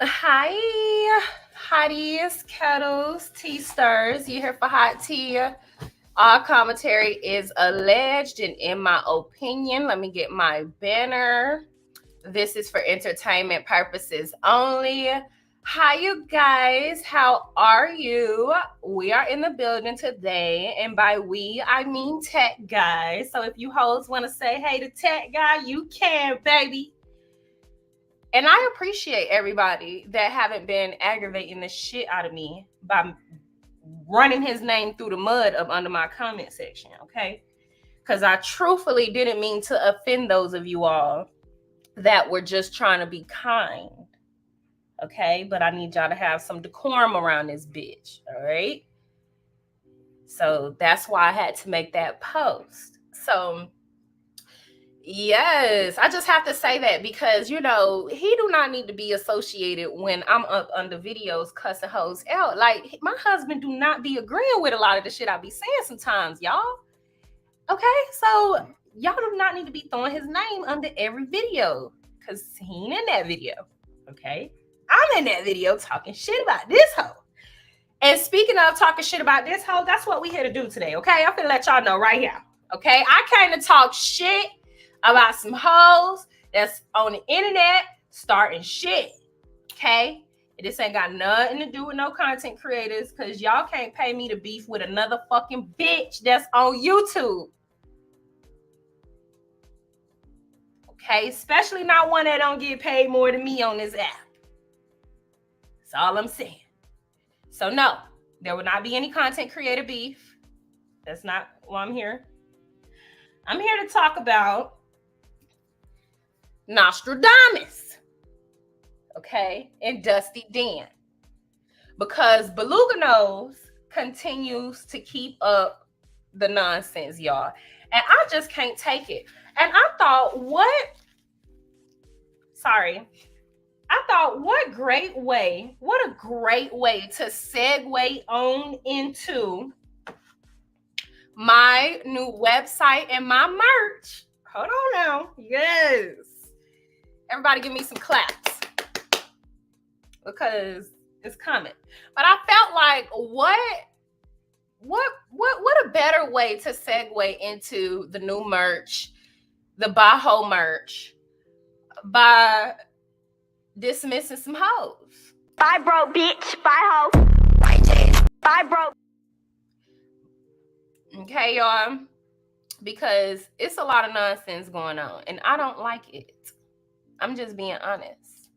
Hi, hotties, kettles, tea stirs. You here for hot tea? All commentary is alleged, and in my opinion, let me get my banner. This is for entertainment purposes only. Hi, you guys. How are you? We are in the building today, and by we, I mean tech guys. So if you hoes want to say hey to tech guy, you can, baby. And I appreciate everybody that haven't been aggravating the shit out of me by running his name through the mud up under my comment section, okay? Because I truthfully didn't mean to offend those of you all that were just trying to be kind, okay? But I need y'all to have some decorum around this bitch, all right? So that's why I had to make that post. So yes, I just have to say that because he do not need to be associated when I'm up under videos cussing hoes out. Like my husband do not be agreeing with a lot of the shit I be saying sometimes, y'all. Okay, so y'all do not need to be throwing his name under every video because he ain't in that video. Okay, I'm in that video talking shit about this hoe. And speaking of talking shit about this hoe, that's what we here to do today. Okay, I'm gonna let y'all know right here. Okay, I came to talk shit about some hoes that's on the internet starting shit. Okay? This ain't got nothing to do with no content creators because y'all can't pay me to beef with another fucking bitch that's on YouTube. Okay? Especially not one that don't get paid more than me on this app. That's all I'm saying. So, no, there will not be any content creator beef. That's not why I'm here. I'm here to talk about Nostradamus, okay, and Dusty Dan. Because Beluga Nose continues to keep up the nonsense, y'all. And I just can't take it. And I thought, what a great way to segue on into my new website and my merch. Hold on now. Yes. Everybody give me some claps because it's coming. But I felt like what a better way to segue into the new merch, the Baho merch, by dismissing some hoes. Bye, bro, bitch. Bye, hoe. Bye, bro. Okay, y'all. Because it's a lot of nonsense going on, and I don't like it. I'm just being honest.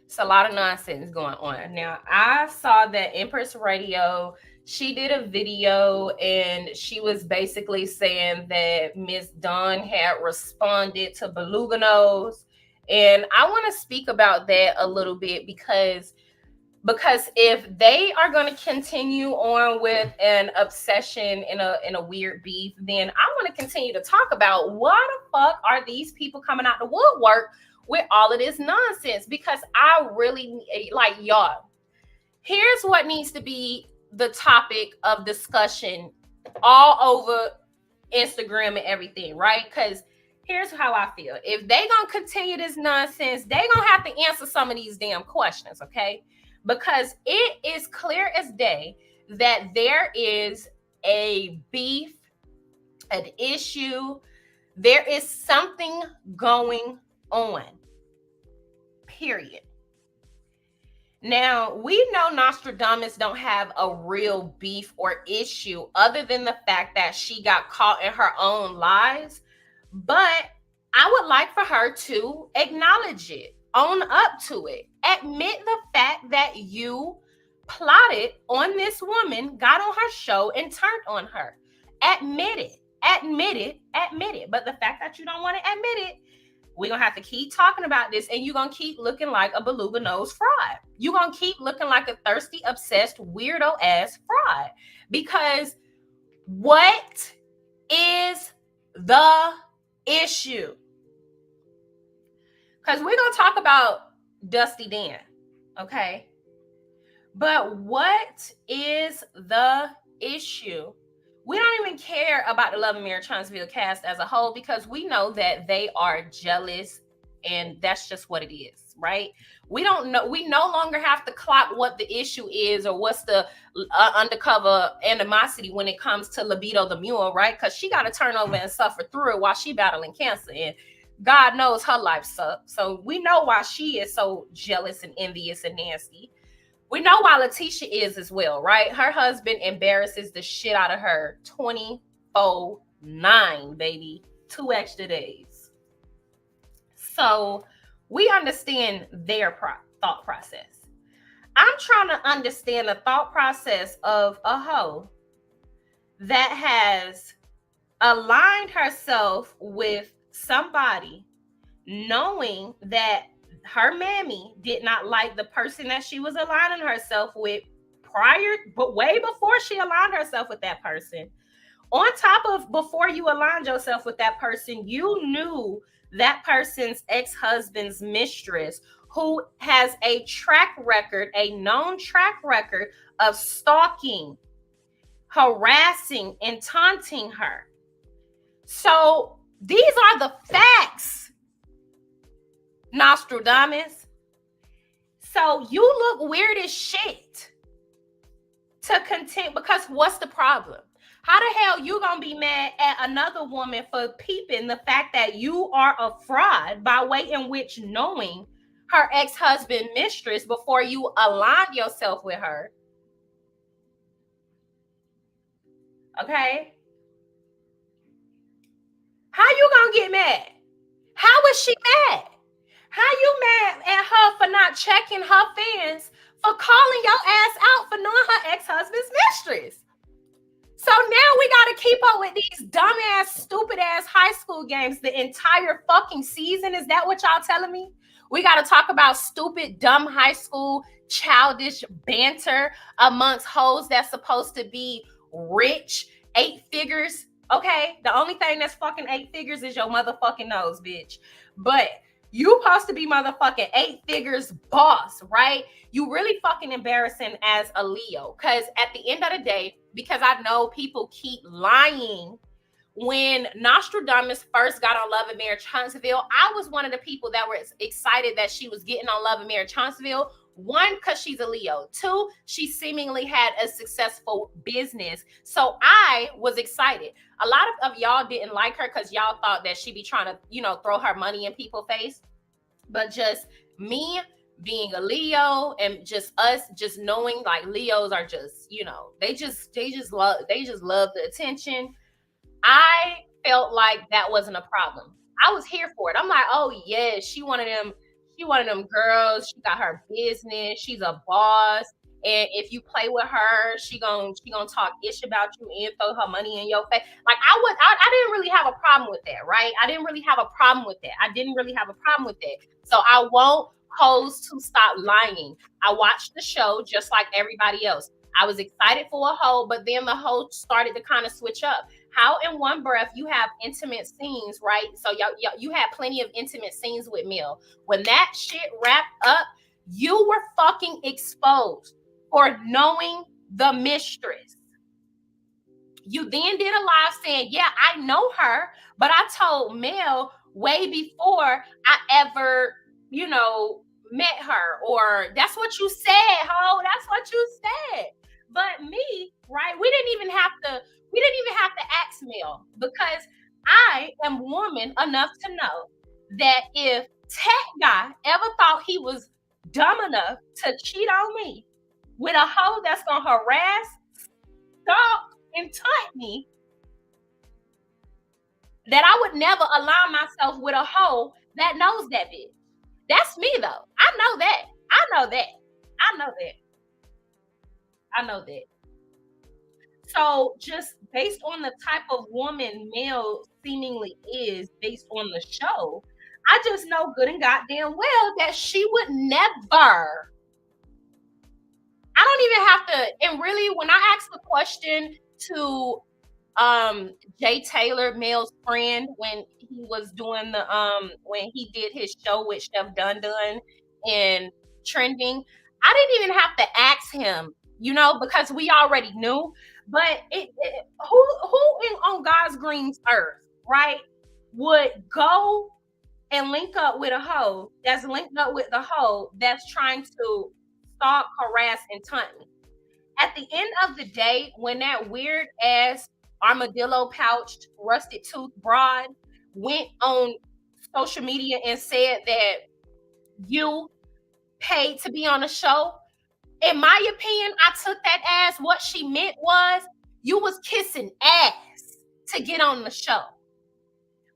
It's a lot of nonsense going on. Now, I saw that Empress Radio, she did a video and she was basically saying that Miss Dawn had responded to Beluga Nose. And I want to speak about that a little bit because if they are going to continue on with an obsession in a weird beef, then I want to continue to talk about why the fuck are these people coming out the woodwork with all of this nonsense, because I really like y'all. Here's what needs to be the topic of discussion all over Instagram and everything, right? Because here's how I feel. If they gonna continue this nonsense, they gonna have to answer some of these damn questions, okay? Because it is clear as day that there is a beef, an issue, there is something going on. Period. Now, we know Nostradamus don't have a real beef or issue other than the fact that she got caught in her own lies. But I would like for her to acknowledge it, own up to it, admit the fact that you plotted on this woman, got on her show and turned on her. Admit it, admit it, admit it. But the fact that you don't want to admit it, we're going to have to keep talking about this, and you're going to keep looking like a beluga nose fraud. You're going to keep looking like a thirsty, obsessed, weirdo ass fraud. Because what is the issue? Because we're going to talk about Dusty Dan, okay? But what is the issue? We don't even care about the Love and Mirror Transville cast as a whole because we know that they are jealous And that's just what it is, right? We don't know. We no longer have to clock what the issue is or what's the undercover animosity when it comes to Libido the mule, right? Because she got to turn over and suffer through it while she battling cancer. And God knows her life sucks. So we know why she is so jealous and envious and nasty. We know why Letitia is as well, right? Her husband embarrasses the shit out of her 24/9, baby. 2 extra days. So we understand their thought process. I'm trying to understand the thought process of a hoe that has aligned herself with somebody knowing that her mammy did not like the person that she was aligning herself with prior, but way before she aligned herself with that person. On top of before you aligned yourself with that person, you knew that person's ex-husband's mistress, who has a track record, a known track record of stalking, harassing, and taunting her. So these are the facts, Nostradamus. So you look weird as shit to content, because what's the problem? How the hell you gonna be mad at another woman for peeping the fact that you are a fraud by way in which knowing her ex-husband mistress before you align yourself with her? Okay. How you gonna get mad? How is she mad? How you mad at her for not checking her fans, for calling your ass out for knowing her ex-husband's mistress? So now we got to keep up with these dumbass, stupid ass high school games the entire fucking season. Is that what y'all telling me? We got to talk about stupid, dumb high school, childish banter amongst hoes that's supposed to be rich, 8 figures. Okay, the only thing that's fucking 8 figures is your motherfucking nose, bitch. But you supposed to be motherfucking 8 figures boss, right? You really fucking embarrassing as a Leo. Because at the end of the day, because I know people keep lying. When Nostradamus first got on Love and Marriage Huntsville, I was one of the people that were excited that she was getting on Love and Marriage Huntsville. 1, because she's a Leo. 2, she seemingly had a successful business. So I was excited. A lot of y'all didn't like her because y'all thought that she'd be trying to, throw her money in people's face. But just me being a Leo and just us just knowing like Leos are just, they just love the attention. I felt like that wasn't a problem. I was here for it. I'm like, oh yeah, she one of them girls. She got her business. She's a boss. And if you play with her, she gonna talk ish about you and throw her money in your face. Like I didn't really have a problem with that, right? I didn't really have a problem with that. So I want hoes to stop lying. I watched the show just like everybody else. I was excited for a hoe, but then the hoe started to kind of switch up. How in one breath you have intimate scenes, right? So you had plenty of intimate scenes with Mel. When that shit wrapped up, you were fucking exposed for knowing the mistress. You then did a live saying, yeah, I know her, but I told Mel way before I ever, met her. Or that's what you said, ho. That's what you said. But me, right? We didn't even have to ask Mel, because I am woman enough to know that if Tech Guy ever thought he was dumb enough to cheat on me with a hoe that's gonna harass, stalk, and taunt me, that I would never align myself with a hoe that knows that bitch. That's me though. I know that. So just based on the type of woman Mel seemingly is, based on the show, I just know good and goddamn well that she would never. I don't even have to. And really, when I asked the question to Jay Taylor, Mel's friend, when he was doing when he did his show with Chef Dun Dun and Trending, I didn't even have to ask him, because we already knew. But who on God's green earth, right, would go and link up with a hoe that's linked up with the hoe that's trying to stalk, harass, and taunt me. At the end of the day, when that weird ass armadillo pouched, rusted tooth broad went on social media and said that you paid to be on the show, in my opinion, I took that as what she meant was you was kissing ass to get on the show.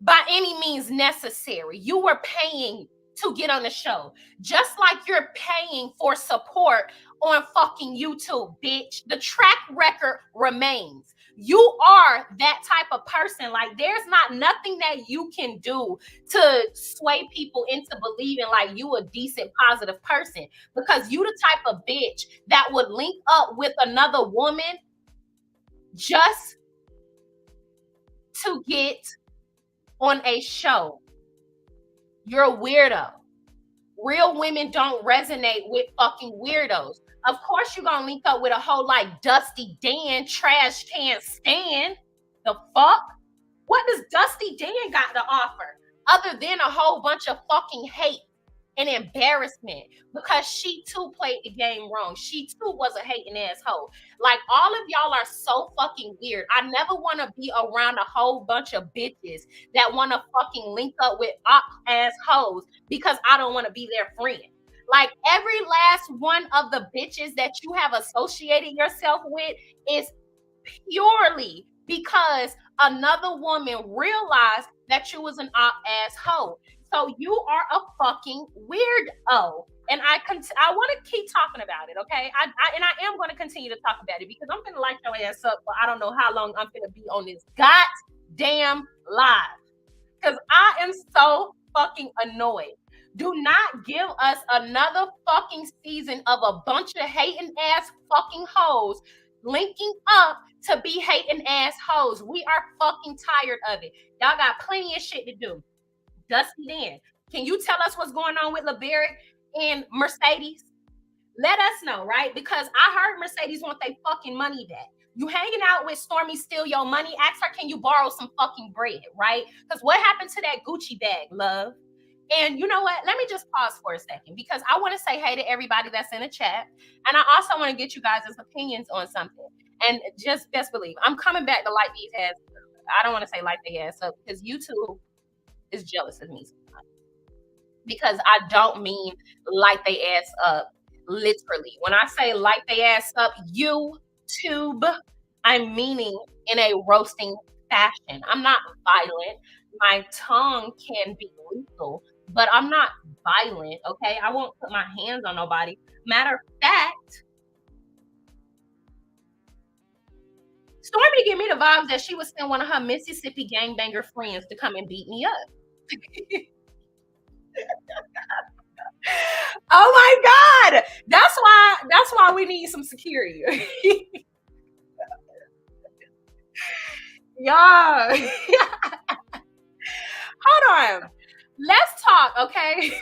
By any means necessary. You were paying to get on the show. Just like you're paying for support on fucking YouTube, bitch. The track record remains. You are that type of person. Like, there's not nothing that you can do to sway people into believing like you a decent, positive person, because you the type of bitch that would link up with another woman just to get on a show. You're a weirdo. Real women don't resonate with fucking weirdos. Of course, you're gonna link up with a hoe like Dusty Dan, Trash Can Stan. The fuck? What does Dusty Dan got to offer other than a whole bunch of fucking hate and embarrassment? Because she too played the game wrong. She too was a hating asshole. Like, all of y'all are so fucking weird. I never want to be around a whole bunch of bitches that want to fucking link up with ass hoes because I don't want to be their friend. Like, every last one of the bitches that you have associated yourself with is purely because another woman realized that you was an ass hoe. So you are a fucking weirdo. And I want to keep talking about it, okay? I am going to continue to talk about it because I'm going to light your ass up for I don't know how long I'm going to be on this goddamn live. Because I am so fucking annoyed. Do not give us another fucking season of a bunch of hating ass fucking hoes linking up to be hating ass hoes. We are fucking tired of it. Y'all got plenty of shit to do. Dusty Dan, can you tell us what's going on with LeBerick and Mercedes? Let us know, right? Because I heard Mercedes want their fucking money back. You hanging out with Stormy, steal your money, ask her, can you borrow some fucking bread, right? Because what happened to that Gucci bag, love? And you know what? Let me just pause for a second because I want to say hey to everybody that's in the chat. And I also want to get you guys' opinions on something. And just best believe, I'm coming back to light these ass. I don't want to say light their ass up because YouTube is jealous of me sometimes. Because I don't mean light they ass up literally. When I say light they ass up, YouTube, I'm meaning in a roasting fashion. I'm not violent. My tongue can be lethal, but I'm not violent, okay? I won't put my hands on nobody. Matter of fact, Stormy gave me the vibes that she would send one of her Mississippi gangbanger friends to come and beat me up. Oh my God. That's why we need some security. Y'all. Hold on. Let's talk, okay?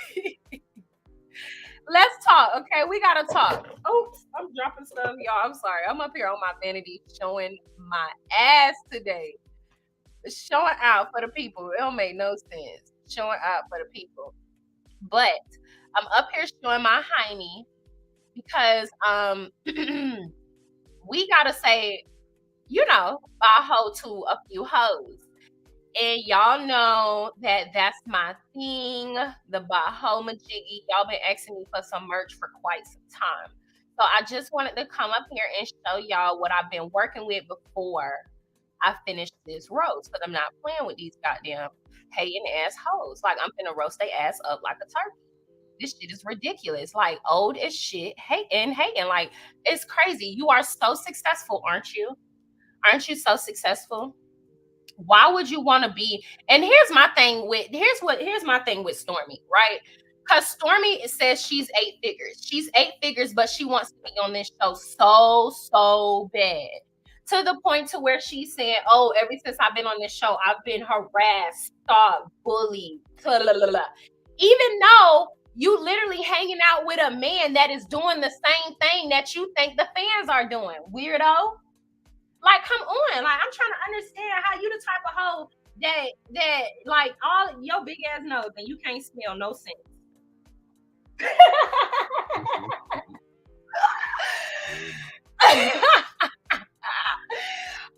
Let's talk, okay? We gotta talk. Oops, I'm dropping stuff, y'all. I'm sorry. I'm up here on my vanity showing my ass today. Showing out for the people. It don't make no sense. Showing out for the people. But I'm up here showing my hiney because we gotta say, you know, bye ho to a few hoes. And y'all know that that's my thing, the Baho Majiggy. Y'all been asking me for some merch for quite some time. So I just wanted to come up here and show y'all what I've been working with before I finish this roast. Because I'm not playing with these goddamn hating ass hoes. Like, I'm finna roast their ass up like a turkey. This shit is ridiculous. Like, old as shit, hating. Like, it's crazy. You are so successful, aren't you? Aren't you so successful? Why would you want to be? And here's my thing with Stormy, right? Because Stormy says she's 8 figures. She's 8 figures, but she wants to be on this show so bad. To the point to where she's saying, oh, ever since I've been on this show, I've been harassed, stalked, bullied, blah, blah, blah, blah. Even though you literally hanging out with a man that is doing the same thing that you think the fans are doing, weirdo. Like, come on. Like, I'm trying to understand how you the type of hoe that like all your big ass nose and you can't smell no sense.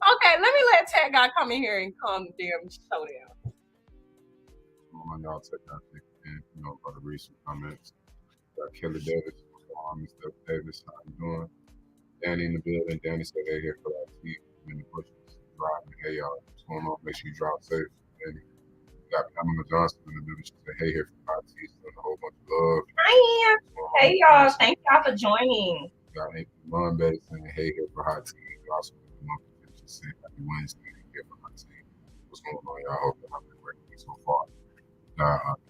Okay, let me let Tech Guy come in here and calm the damn show down. Y'all take that and about to read some comments. Got Kelly Davis, what's going on, Mr. Davis? How you doing? Danny in the building. Danny said they're here for that tea in the bushes. Driving. Hey y'all, what's going on? Make sure you drive safe. Danny. We got Pamela Johnson in the building. She said, hey, here for hot tea. Sending a whole bunch of love. Hi. Hey y'all, thank y'all for joining. Got Anthony Monbay saying, hey, here for hot tea. We also saying happy Wednesday here for hot tea. What's going on, y'all? I hope y'all having a great week so far.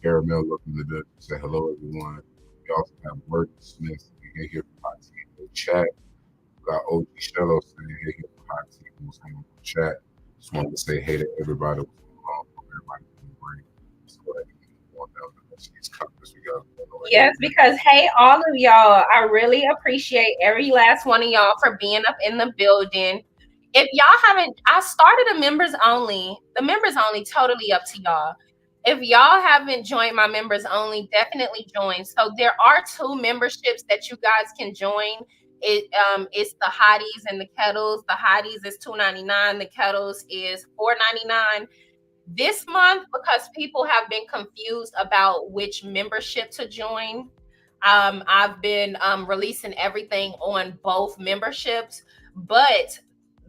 Caramel looking to the say hello everyone. We also have Merton Smith saying, hey, here for hot tea in the chat. We got OG Shello saying, hey, here for hot tea. What's going on in the chat? Just wanted to say hey to everybody. What's going on? Hope everybody doing great. So go ahead and go down to these comments we got. Yes, because hey, all of y'all, I really appreciate every last one of y'all for being up in the building. If y'all haven't, I started a members only. The members only, totally up to y'all. If y'all haven't joined my members only, definitely join. So there are 2 memberships that you guys can join. It's the hotties and the kettles. The hotties is $2.99. The kettles is $4.99. This month, because people have been confused about which membership to join, I've been releasing everything on both memberships. But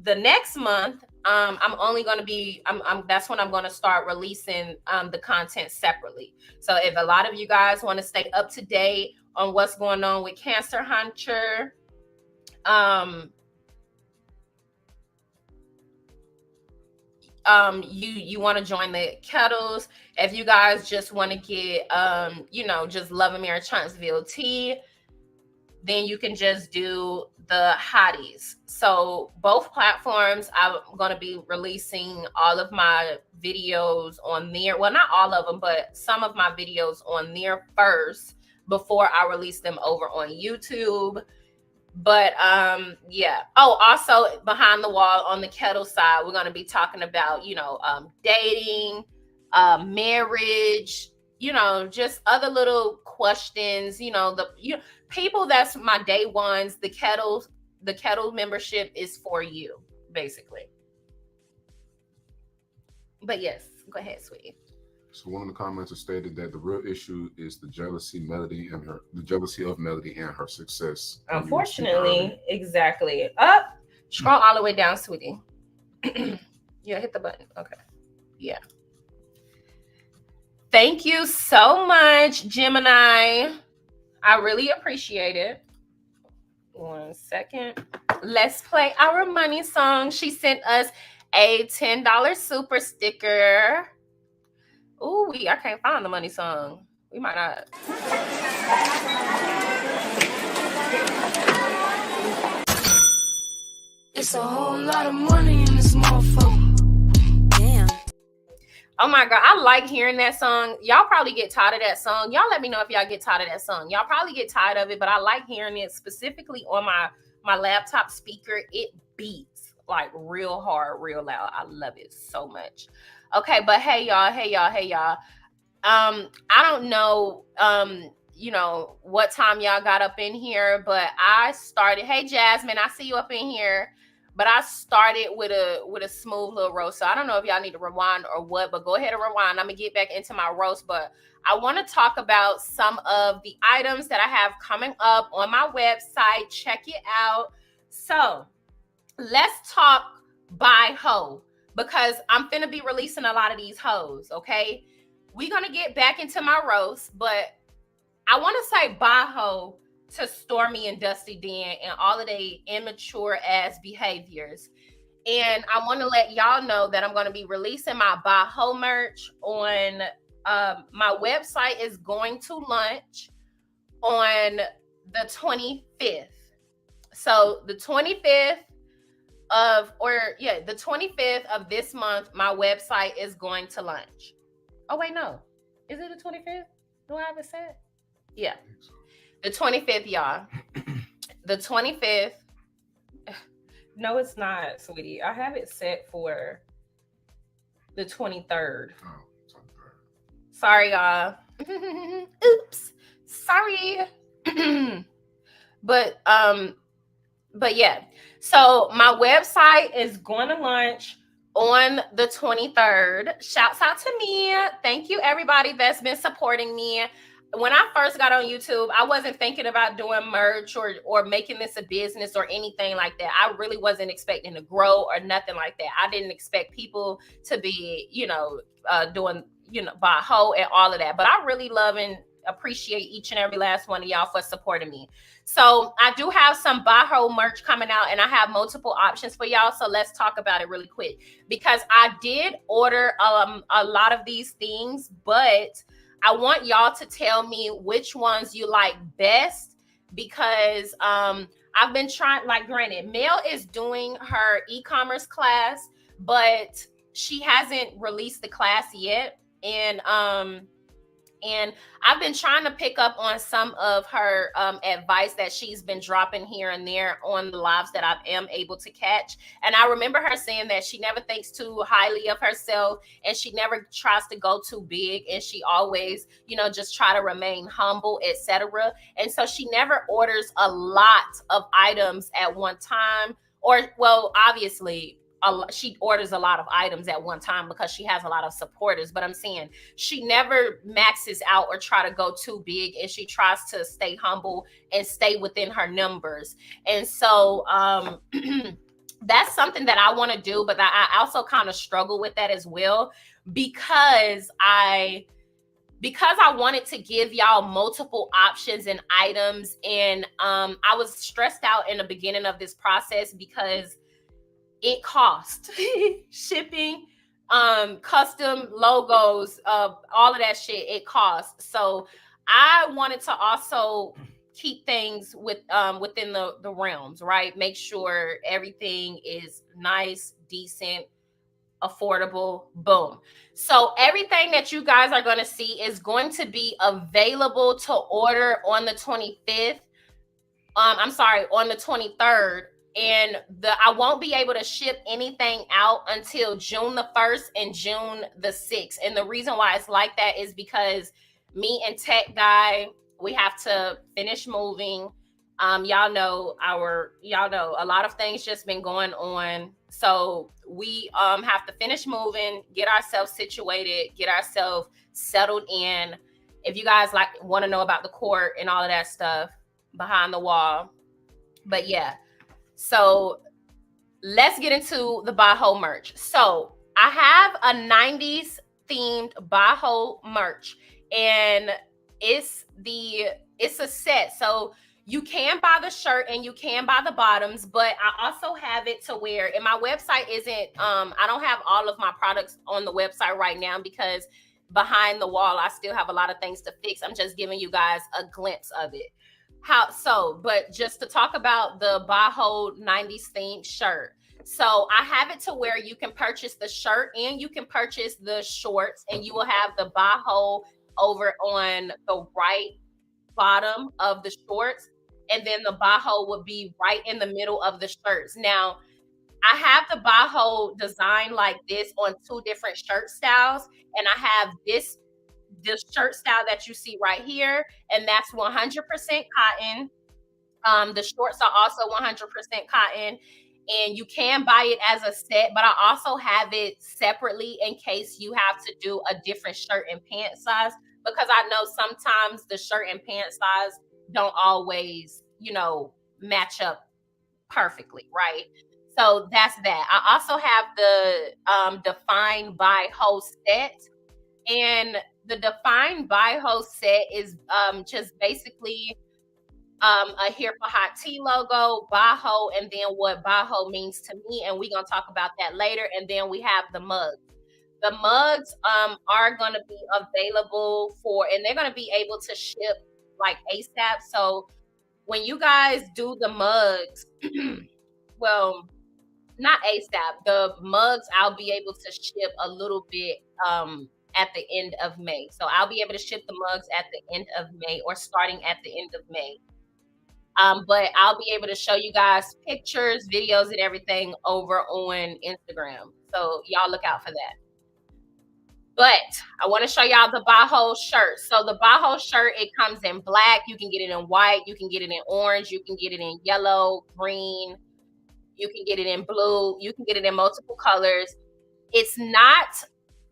the next month, I'm only going to be, that's when I'm going to start releasing the content separately. So if a lot of you guys want to stay up to date on what's going on with Cancer Hunter, you want to join the kettles. If you guys just want to get just Love Amira Chunksville tea, then you can just do the hotties. So both platforms, I'm going to be releasing all of my videos on there. Well, not all of them, but some of my videos on there first before I release them over on YouTube. But yeah. Oh, also behind the wall on the kettle side, we're going to be talking about, dating, marriage, just other little questions, people that's my day ones. The kettle membership is for you, basically. But yes, go ahead, sweetie. So one of the comments stated that the real issue is the jealousy of Melody and her success. Unfortunately, exactly. Up, scroll all the way down, sweetie. Yeah, hit the button. Okay. Yeah. Thank you so much, Gemini. I really appreciate it. 1 second. Let's play our money song. She sent us a $10 super sticker. Ooh, I can't find the money song. We might not. It's a whole lot of money in this motherfucker. Damn. Oh my God, I like hearing that song. Y'all probably get tired of that song. Y'all let me know if y'all get tired of that song. Y'all probably get tired of it, but I like hearing it specifically on my laptop speaker. It beats like real hard, real loud. I love it so much. Okay, but hey y'all. I don't know, what time y'all got up in here, but I started. Hey Jasmine, I see you up in here. But I started with a smooth little roast. So I don't know if y'all need to rewind or what, but go ahead and rewind. I'm going to get back into my roast. But I want to talk about some of the items that I have coming up on my website. Check it out. So let's talk buy hoe, because I'm finna be releasing a lot of these hoes, okay? We're going to get back into my roast, but I want to say buy hoe to Stormy and Dusty Den and all of their immature ass behaviors. And I want to let y'all know that I'm going to be releasing my buy hoe merch on my website is going to launch on the 25th. So the 25th the 25th of this month, my website is going to launch. Oh wait, no. Is it the 25th? Do I have it set? Yeah. The 25th, y'all. The 25th. No, it's not, sweetie. I have it set for The 23rd. Oh, 23rd. Sorry, y'all. Oops. Sorry. But yeah. So my website is going to launch on the 23rd. Shouts out to me. Thank you everybody that's been supporting me. When I first got on YouTube, I wasn't thinking about doing merch or making this a business or anything like that. I really wasn't expecting to grow or nothing like that. I didn't expect people to be, doing, Baho and all of that. But I really love and appreciate each and every last one of y'all for supporting me. So I do have some Baho merch coming out, and I have multiple options for y'all. So let's talk about it really quick, because I did order a lot of these things, but I want y'all to tell me which ones you like best, because I've been trying, like, granted, Mel is doing her e-commerce class, but she hasn't released the class yet. And I've been trying to pick up on some of her advice that she's been dropping here and there on the lives that I am able to catch. And I remember her saying that she never thinks too highly of herself, and she never tries to go too big, and she always, just try to remain humble, etc. And so she never orders a lot of items at one time, or, well, obviously, she orders a lot of items at one time because she has a lot of supporters. But I'm saying she never maxes out or try to go too big, and she tries to stay humble and stay within her numbers. And so that's something that I want to do, but I also kind of struggle with that as well, because I wanted to give y'all multiple options and items. And I was stressed out in the beginning of this process because it cost shipping, custom logos, all of that shit. It costs. So I wanted to also keep things within the realms, right? Make sure everything is nice, decent, affordable. Boom. So everything that you guys are going to see is going to be available to order on the 25th. On the 23rd. And I won't be able to ship anything out until June the 1st and June the 6th. And the reason why it's like that is because me and Tech Guy, we have to finish moving. Y'all know a lot of things just been going on. So we have to finish moving, get ourselves situated, get ourselves settled in. If you guys want to know about the court and all of that stuff behind the wall. But yeah. So let's get into the Baho merch. So I have a 90s themed Baho merch, and it's a set. So you can buy the shirt and you can buy the bottoms, but I also have it to where, and my website isn't, I don't have all of my products on the website right now because behind the wall, I still have a lot of things to fix. I'm just giving you guys a glimpse of it. But just to talk about the Baho 90s themed shirt. So I have it to where you can purchase the shirt and you can purchase the shorts, and you will have the Baho over on the right bottom of the shorts, and then the Baho would be right in the middle of the shirts. Now, I have the Baho design like this on two different shirt styles, and I have this shirt style that you see right here, and that's 100% cotton. The shorts are also 100% cotton, and you can buy it as a set, but I also have it separately in case you have to do a different shirt and pant size, because I know sometimes the shirt and pant size don't always, match up perfectly, right? So that's that. I also have the Define by Ho set, and the Define by Ho set is just basically a Here for Hot Tea logo, Baho, and then what Baho means to me, and we're gonna talk about that later. And then we have the mugs. The mugs are gonna be available and they're gonna be able to ship like ASAP. So when you guys do the mugs, well, not ASAP. The mugs I'll be able to ship a little bit at the end of May. So I'll be able to ship the mugs at the end of May, or starting at the end of May. But I'll be able to show you guys pictures, videos, and everything over on Instagram. So y'all look out for that. But I want to show y'all the Bajo shirt. So the Bajo shirt, it comes in black. You can get it in white. You can get it in orange. You can get it in yellow, green. You can get it in blue. You can get it in multiple colors. It's not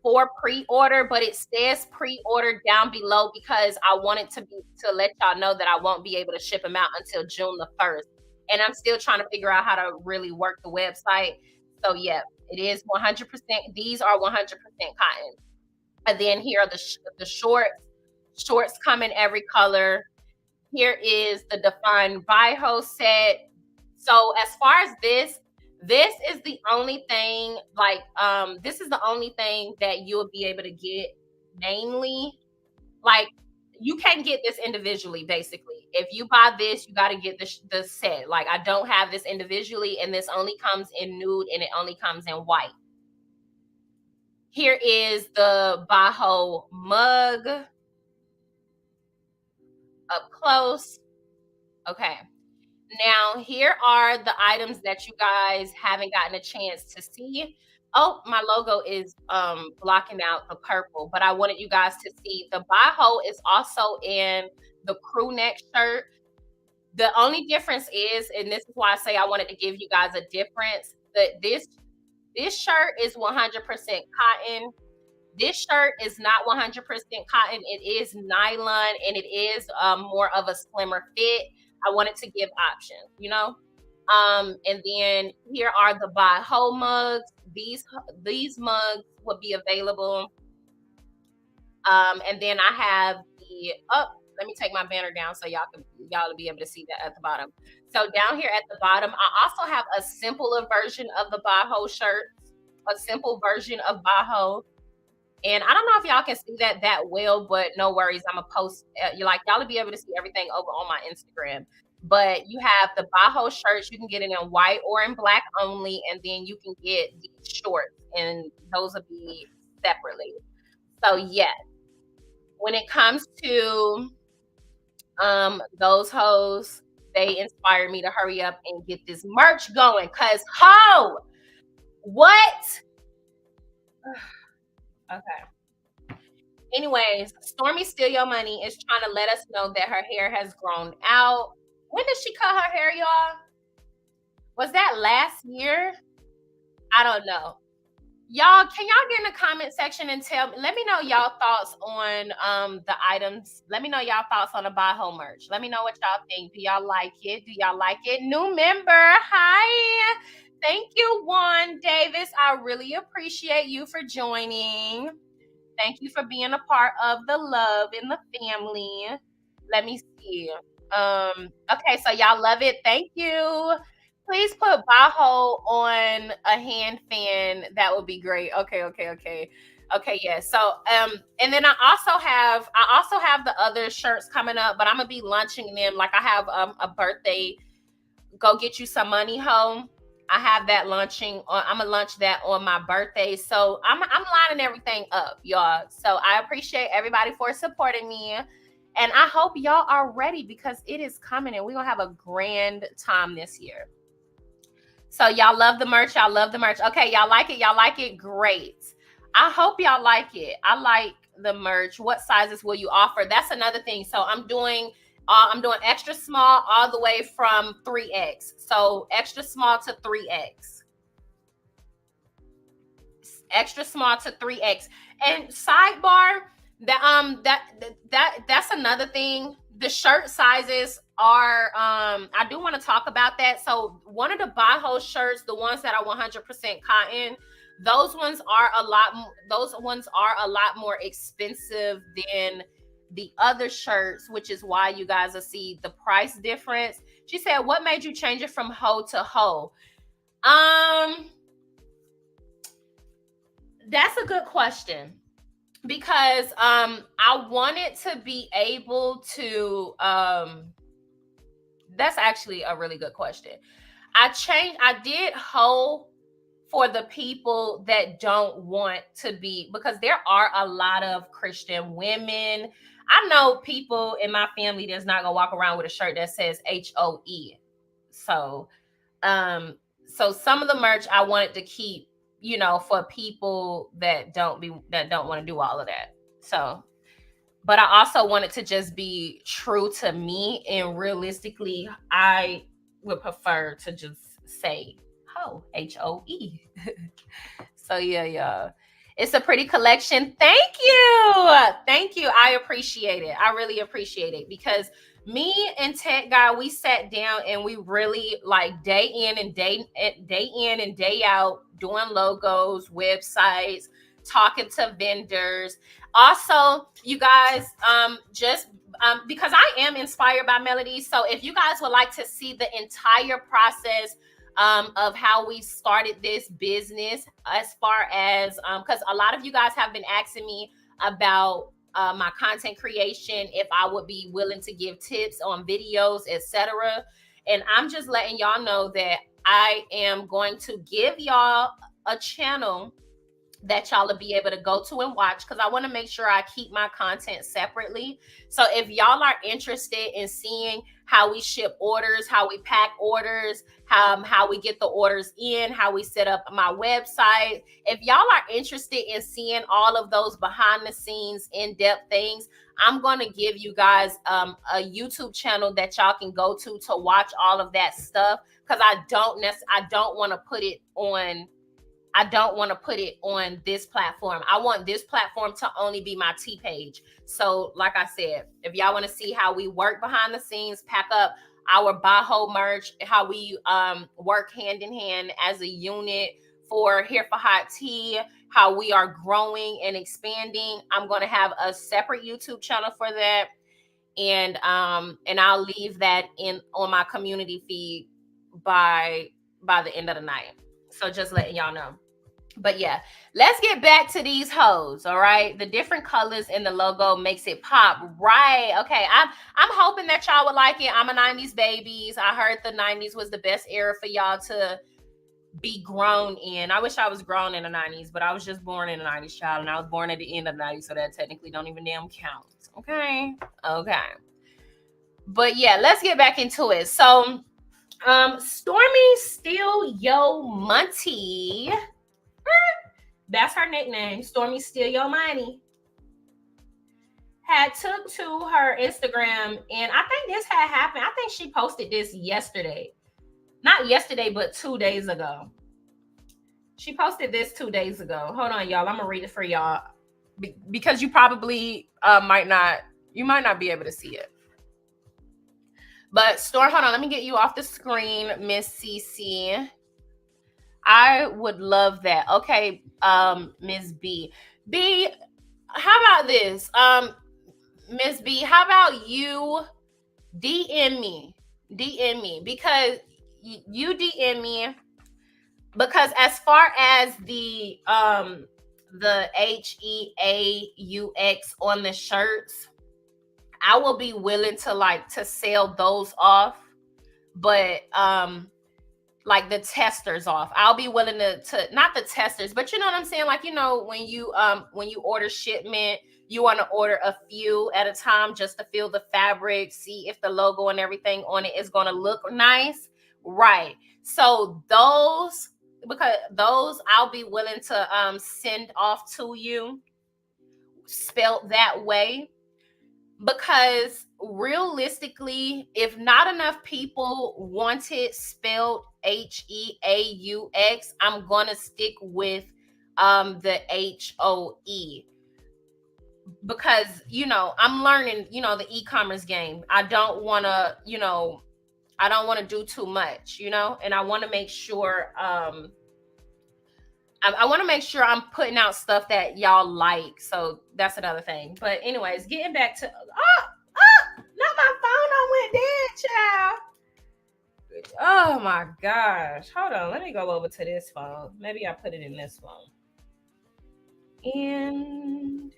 for pre-order, but it says pre-order down below because I wanted to let y'all know that I won't be able to ship them out until June the 1st. And I'm still trying to figure out how to really work the website. So yeah, it is 100%. These are 100% cotton. And then here are the shorts. Shorts come in every color. Here is the Define Bajo set. So as far as this is the only thing, like, this is the only thing that you'll be able to get, mainly. Like, you can't get this individually, basically. If you buy this, you got to get the set. Like, I don't have this individually, and this only comes in nude, and it only comes in white. Here is the Bajo mug up close. Okay. Now, here are the items that you guys haven't gotten a chance to see. Oh, my logo is blocking out the purple, but I wanted you guys to see the Bajo is also in the crew neck shirt. The only difference is, and this is why I say I wanted to give you guys a difference, that this shirt is 100% cotton. This shirt is not 100% cotton. It is nylon, and it is more of a slimmer fit. I wanted to give options, you know. And then here are the Bajo mugs. These mugs will be available. And then I have the let me take my banner down so y'all will be able to see that at the bottom. So down here at the bottom, I also have a simpler version of the Bajo shirt, a simple version of Bajo. And I don't know if y'all can see that well, but no worries. I'm gonna post. Y'all will be able to see everything over on my Instagram. But you have the Bajo shirts. You can get it in white or in black only, and then you can get the shorts, and those will be separately. So yeah, when it comes to those hoes, they inspire me to hurry up and get this merch going. Cause what? Okay. Anyways, Stormy Steal Your Money is trying to let us know that her hair has grown out. When did she cut her hair, y'all? Was that last year? I don't know. Y'all, can y'all get in the comment section and let me know y'all thoughts on the items. Let me know y'all thoughts on the Bajo merch. Let me know what y'all think. Do y'all like it? Do y'all like it? New member, hi. Thank you, Juan Davis. I really appreciate you for joining. Thank you for being a part of the love in the family. Let me see. Okay, so y'all love it. Thank you. Please put Bajo on a hand fan. That would be great. Okay, yeah. So and then I also have the other shirts coming up, but I'm gonna be launching them. Like, I have a birthday, go get you some money home. I have that launching. I'm gonna launch that on my birthday. So I'm lining everything up, y'all. So I appreciate everybody for supporting me. And I hope y'all are ready because it is coming and we're gonna have a grand time this year. So y'all love the merch. Y'all love the merch. Okay, y'all like it. Y'all like it. Great. I hope y'all like it. I like the merch. What sizes will you offer? That's another thing. So I'm doing extra small all the way from 3X. So extra small to 3X. Extra small to 3X. And sidebar, that's another thing. The shirt sizes are I do want to talk about that. So one of the Bajo shirts, the ones that are 100% cotton, those ones are a lot more expensive than the other shirts, which is why you guys will see the price difference. She said, what made you change it from hoe to hoe? That's a good question, because I wanted to be able to that's actually a really good question. I did hoe for the people that don't want to be, because there are a lot of Christian women. I know people in my family that's not gonna walk around with a shirt that says HOE. So some of the merch I wanted to keep you know, for people that don't want to do all of that. So, but I also wanted to just be true to me, and realistically, I would prefer to just say hoe, HOE. So yeah. It's a pretty collection. Thank you. I appreciate it. I really appreciate it, because me and Tech Guy, we sat down and we really, like, day in and day out, doing logos, websites, talking to vendors. Also, you guys, because I am inspired by Melody. So if you guys would like to see the entire process of how we started this business, as far as because a lot of you guys have been asking me about my content creation, if I would be willing to give tips on videos, etc. And I'm just letting y'all know that I am going to give y'all a channel that y'all will be able to go to and watch, because I want to make sure I keep my content separately. So if y'all are interested in seeing how we ship orders, how we pack orders, how we get the orders in, how we set up my website, if y'all are interested in seeing all of those behind the scenes in-depth things, I'm going to give you guys a YouTube channel that y'all can go to watch all of that stuff, because I don't want to put it on this platform. I want this platform to only be my T page. So like I said, if y'all want to see how we work behind the scenes, pack up our Baho merch, how we work hand in hand as a unit for Here for Hot Tea, how we are growing and expanding, I'm going to have a separate YouTube channel for that. And I'll leave that on my community feed by the end of the night. So just letting y'all know. But yeah, let's get back to these hoes. All right, the different colors in the logo makes it pop. Right? Okay, I'm hoping that y'all would like it. I'm a 90s babies. I heard the 90s was the best era for y'all to be grown in. I wish I was grown in the 90s, but I was just born in the 90s, child, and I was born at the end of the 90s, so that technically don't even damn count. Okay. But yeah, let's get back into it. So Stormy Steal Yo Money, that's her nickname, Stormy Steal Yo Money, had took to her Instagram, and I think this had happened. I think she posted this yesterday. Not yesterday, but 2 days ago. She posted this 2 days ago. Hold on, y'all. I'm gonna read it for y'all because you probably might not be able to see it. But hold on, let me get you off the screen, Miss CC. I would love that. Okay, Miss B. B, how about this? Miss B, how about you DM me, because you DM me, because as far as the HEAUX on the shirts, I will be willing to sell those off, but like the testers off. I'll be willing to not the testers, but you know what I'm saying? Like, you know, when you order shipment, you want to order a few at a time just to feel the fabric, see if the logo and everything on it is going to look nice. Right. So those I'll be willing to send off to you spelled that way, because realistically, if not enough people want it spelled HEAUX, I'm gonna stick with the HOE, because I'm learning the e-commerce game. I don't want to do too much, and I want to make sure I want to make sure I'm putting out stuff that y'all like. So that's another thing. But anyways, getting back to not my phone. I went dead, child. Oh my gosh. Hold on. Let me go over to this phone. Maybe I put it in this phone. And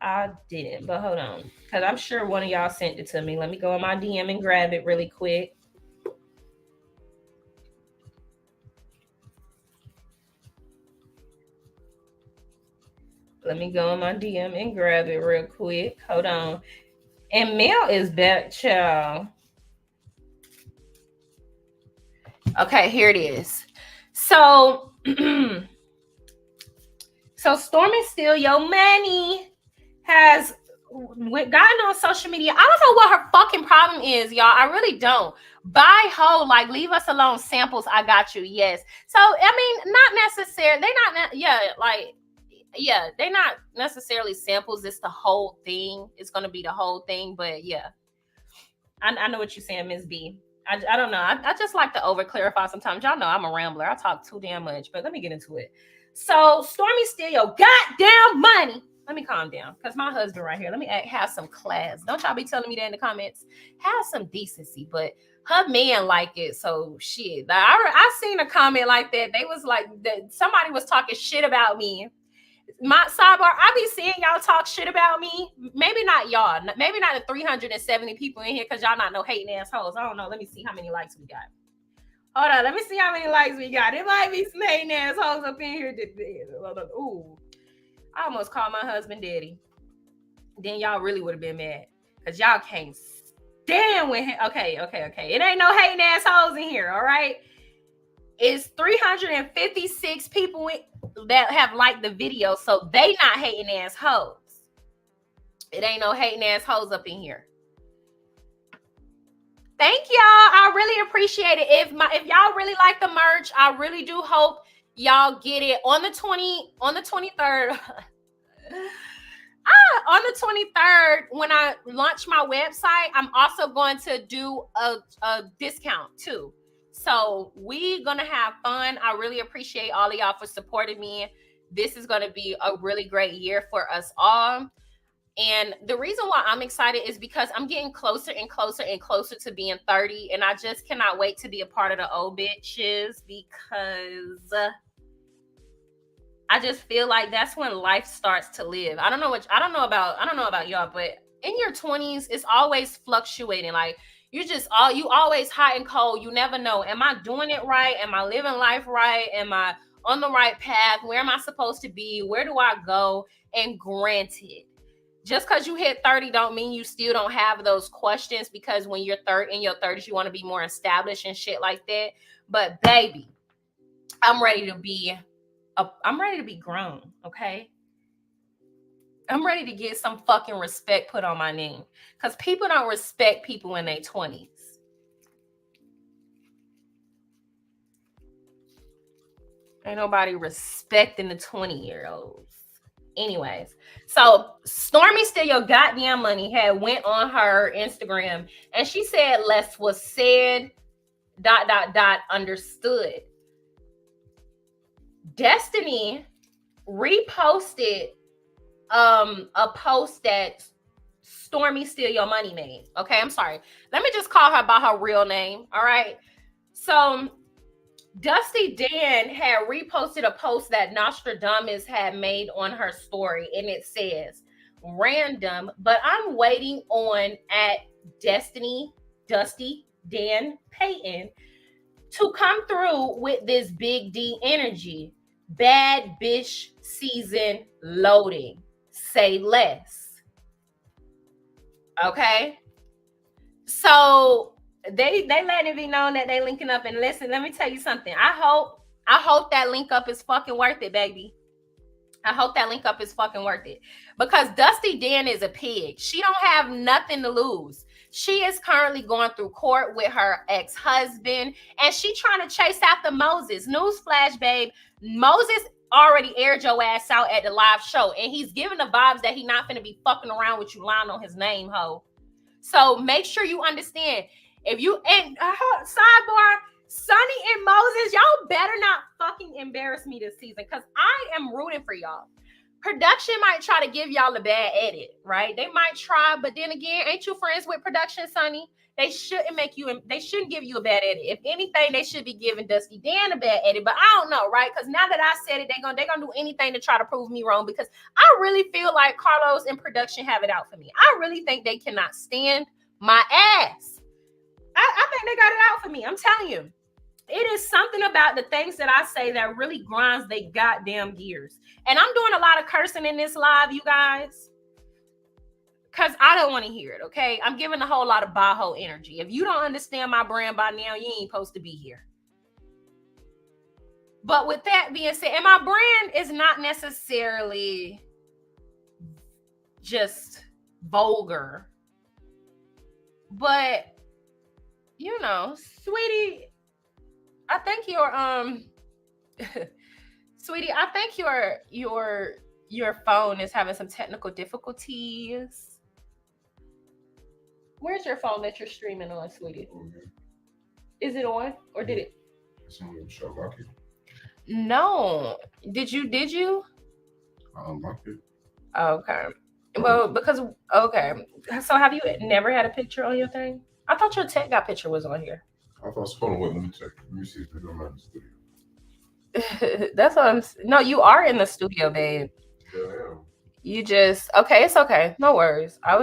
I didn't, but hold on. Because I'm sure one of y'all sent it to me. Let me go in my DM and grab it really quick. Let me go in my DM and grab it real quick. Hold on. And Mel is back, child. Okay, here it is. So, so Stormy Steal Your Money has gotten on social media. I don't know what her fucking problem is, y'all. I really don't. Buy hoe, like, leave us alone. Samples, I got you. Yes. So, I mean, not necessarily. They're not necessarily samples. It's the whole thing. It's going to be the whole thing. But yeah, I know what you're saying, Ms. B. I don't know. I just like to over clarify sometimes. Y'all know I'm a rambler. I talk too damn much, but let me get into it. So, Stormy Steal Your goddamn money. Let me calm down, because my husband right here. Let me have some class. Don't y'all be telling me that in the comments. Have some decency, but her man like it, so shit. I seen a comment like that. They was like, that somebody was talking shit about me. My sidebar, I be seeing y'all talk shit about me. Maybe not y'all. Maybe not the 370 people in here, because y'all not no hating assholes. I don't know. Let me see how many likes we got. Hold on. Let me see how many likes we got. It might be some hating assholes up in here. Ooh. I almost called my husband daddy. Then y'all really would have been mad, because y'all can't stand with him. Okay. It ain't no hating assholes in here, all right? It's 356 people that have liked the video, so they not hating assholes. It ain't no hating assholes up in here. Thank y'all. I really appreciate it. If y'all really like the merch, I really do hope y'all get it on the 23rd. On the 23rd, when I launch my website, I'm also going to do a discount too. So we gonna have fun. I really appreciate all of y'all for supporting me. This is gonna be a really great year for us all. And the reason why I'm excited is because I'm getting closer and closer and closer to being 30. And I just cannot wait to be a part of the old bitches, because I just feel like that's when life starts to live. I don't know about y'all, but in your 20s, it's always fluctuating. Like, you always hot and cold. You never know. Am I doing it right? Am I living life right? Am I on the right path? Where am I supposed to be? Where do I go? And granted, just because you hit 30 don't mean you still don't have those questions, because when you're in your 30s, you want to be more established and shit like that. But baby, I'm ready to be grown, okay? I'm ready to get some fucking respect put on my name, because people don't respect people in their 20s. Ain't nobody respecting the 20-year-olds. Anyways, so Stormy Steal Your Goddamn Money had went on her Instagram, and she said less was said, ... understood. Destiny reposted a post that Stormy Steal Your Money made. Okay, I'm sorry. Let me just call her by her real name. All right. So Dusty Dan had reposted a post that Nostradamus had made on her story, and it says, random, but I'm waiting on at Dusty Dan Payton to come through with this big D energy. Bad bitch season loading. Say less. Okay. So they letting it be known that they linking up. And listen, let me tell you something. I hope that link up is fucking worth it, baby. I hope that link up is fucking worth it, because Dusty Dan is a pig. She don't have nothing to lose. She is currently going through court with her ex-husband, and she trying to chase after Moses. Newsflash, babe. Moses already aired your ass out at the live show, and he's giving the vibes that he not finna be fucking around with you lying on his name, ho. So make sure you understand. If you, and sidebar, Sonny and Moses, y'all better not fucking embarrass me this season, because I am rooting for y'all. Production might try to give y'all a bad edit, right? They might try, but then again, ain't you friends with production, Sonny? They shouldn't give you a bad edit. If anything, they should be giving Dusty Dan a bad edit. But I don't know, right? Because now that I said it, they're gonna do anything to try to prove me wrong, because I really feel like Carlos and production have it out for me. I really think they cannot stand my ass. I think they got it out for me. I'm telling you. It is something about the things that I say that really grinds they goddamn gears. And I'm doing a lot of cursing in this live, you guys, because I don't want to hear it, okay? I'm giving a whole lot of Bajo energy. If you don't understand my brand by now, you ain't supposed to be here. But with that being said, and my brand is not necessarily just vulgar, but you know, sweetie, I think sweetie, I think your phone is having some technical difficulties. Where's your phone that you're streaming on, sweetie? Is it on or did it? It's on the show, lock it. No. Did you? I unlocked it. Okay. Well, because okay. So have you never had a picture on your thing? I thought your tech got picture was on here. I thought, hold on, wait, let me check. Let me see if it's on the studio. That's what I'm. No, you are in the studio, babe. Yeah, I am. You just okay. It's okay. No worries. I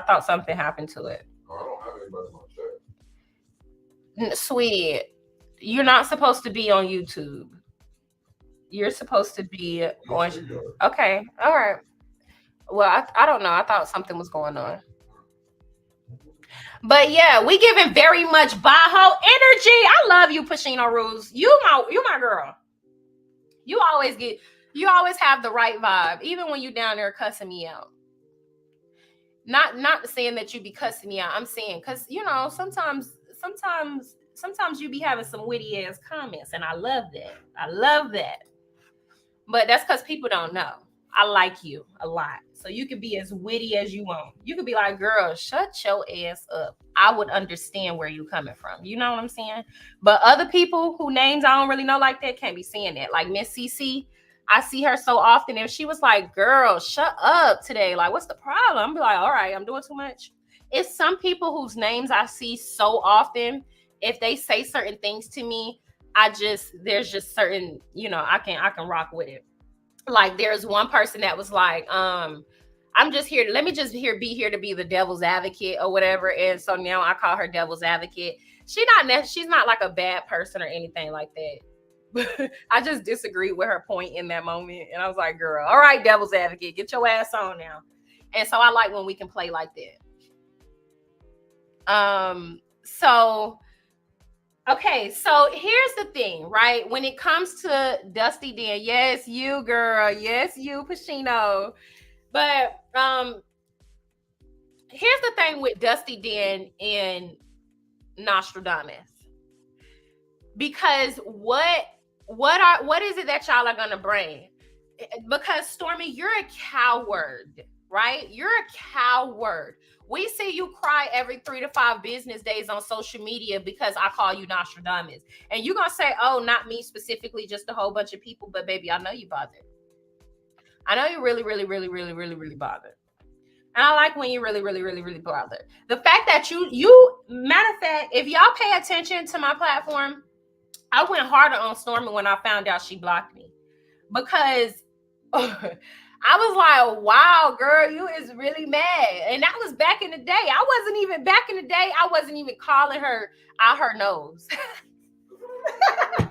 thought something happened to it. Oh, I don't have anybody in my chat. Sweetie, you're not supposed to be on YouTube. You're supposed to be on. Okay. All right. Well, I don't know. I thought something was going on. But yeah, we giving very much Bajo energy. I love you, Pacino Rules. You my girl. You always have the right vibe, even when you down there cussing me out. Not saying that you be cussing me out. I'm saying because you know sometimes you be having some witty ass comments, and I love that. But that's because people don't know. I like you a lot. So you could be as witty as you want. You could be like, girl, shut your ass up. I would understand where you coming from. You know what I'm saying? But other people who names I don't really know like that can't be saying that. Like Miss CC, I see her so often. And she was like, girl, shut up today. Like, what's the problem? I'm be like, all right, I'm doing too much. It's some people whose names I see so often. If they say certain things to me, there's just certain, you know, I can rock with it. Like there's one person that was like, I'm just here. Let me just be here to be the devil's advocate or whatever. And so now I call her devil's advocate. She's not like a bad person or anything like that. I just disagreed with her point in that moment. And I was like, girl, all right, devil's advocate, get your ass on now. And so I like when we can play like that. Okay, so here's the thing, right? When it comes to Dusty Den, yes, you, girl. Yes, you, Pacino. But here's the thing with Dusty Den and Nostradamus. Because what is it that y'all are gonna bring? Because Stormy, you're a coward, right? You're a coward. We see you cry every 3 to 5 business days on social media because I call you Nostradamus. And you're going to say, oh, not me specifically, just a whole bunch of people. But baby, I know you bothered. I know you're really, really, really, really, really, really bothered. And I like when you're really, really, really, really bothered. The fact that you, matter of fact, if y'all pay attention to my platform, I went harder on Stormy when I found out she blocked me. Because I was like, wow, girl, you is really mad. And that was back in the day. I wasn't even calling her out her nose. That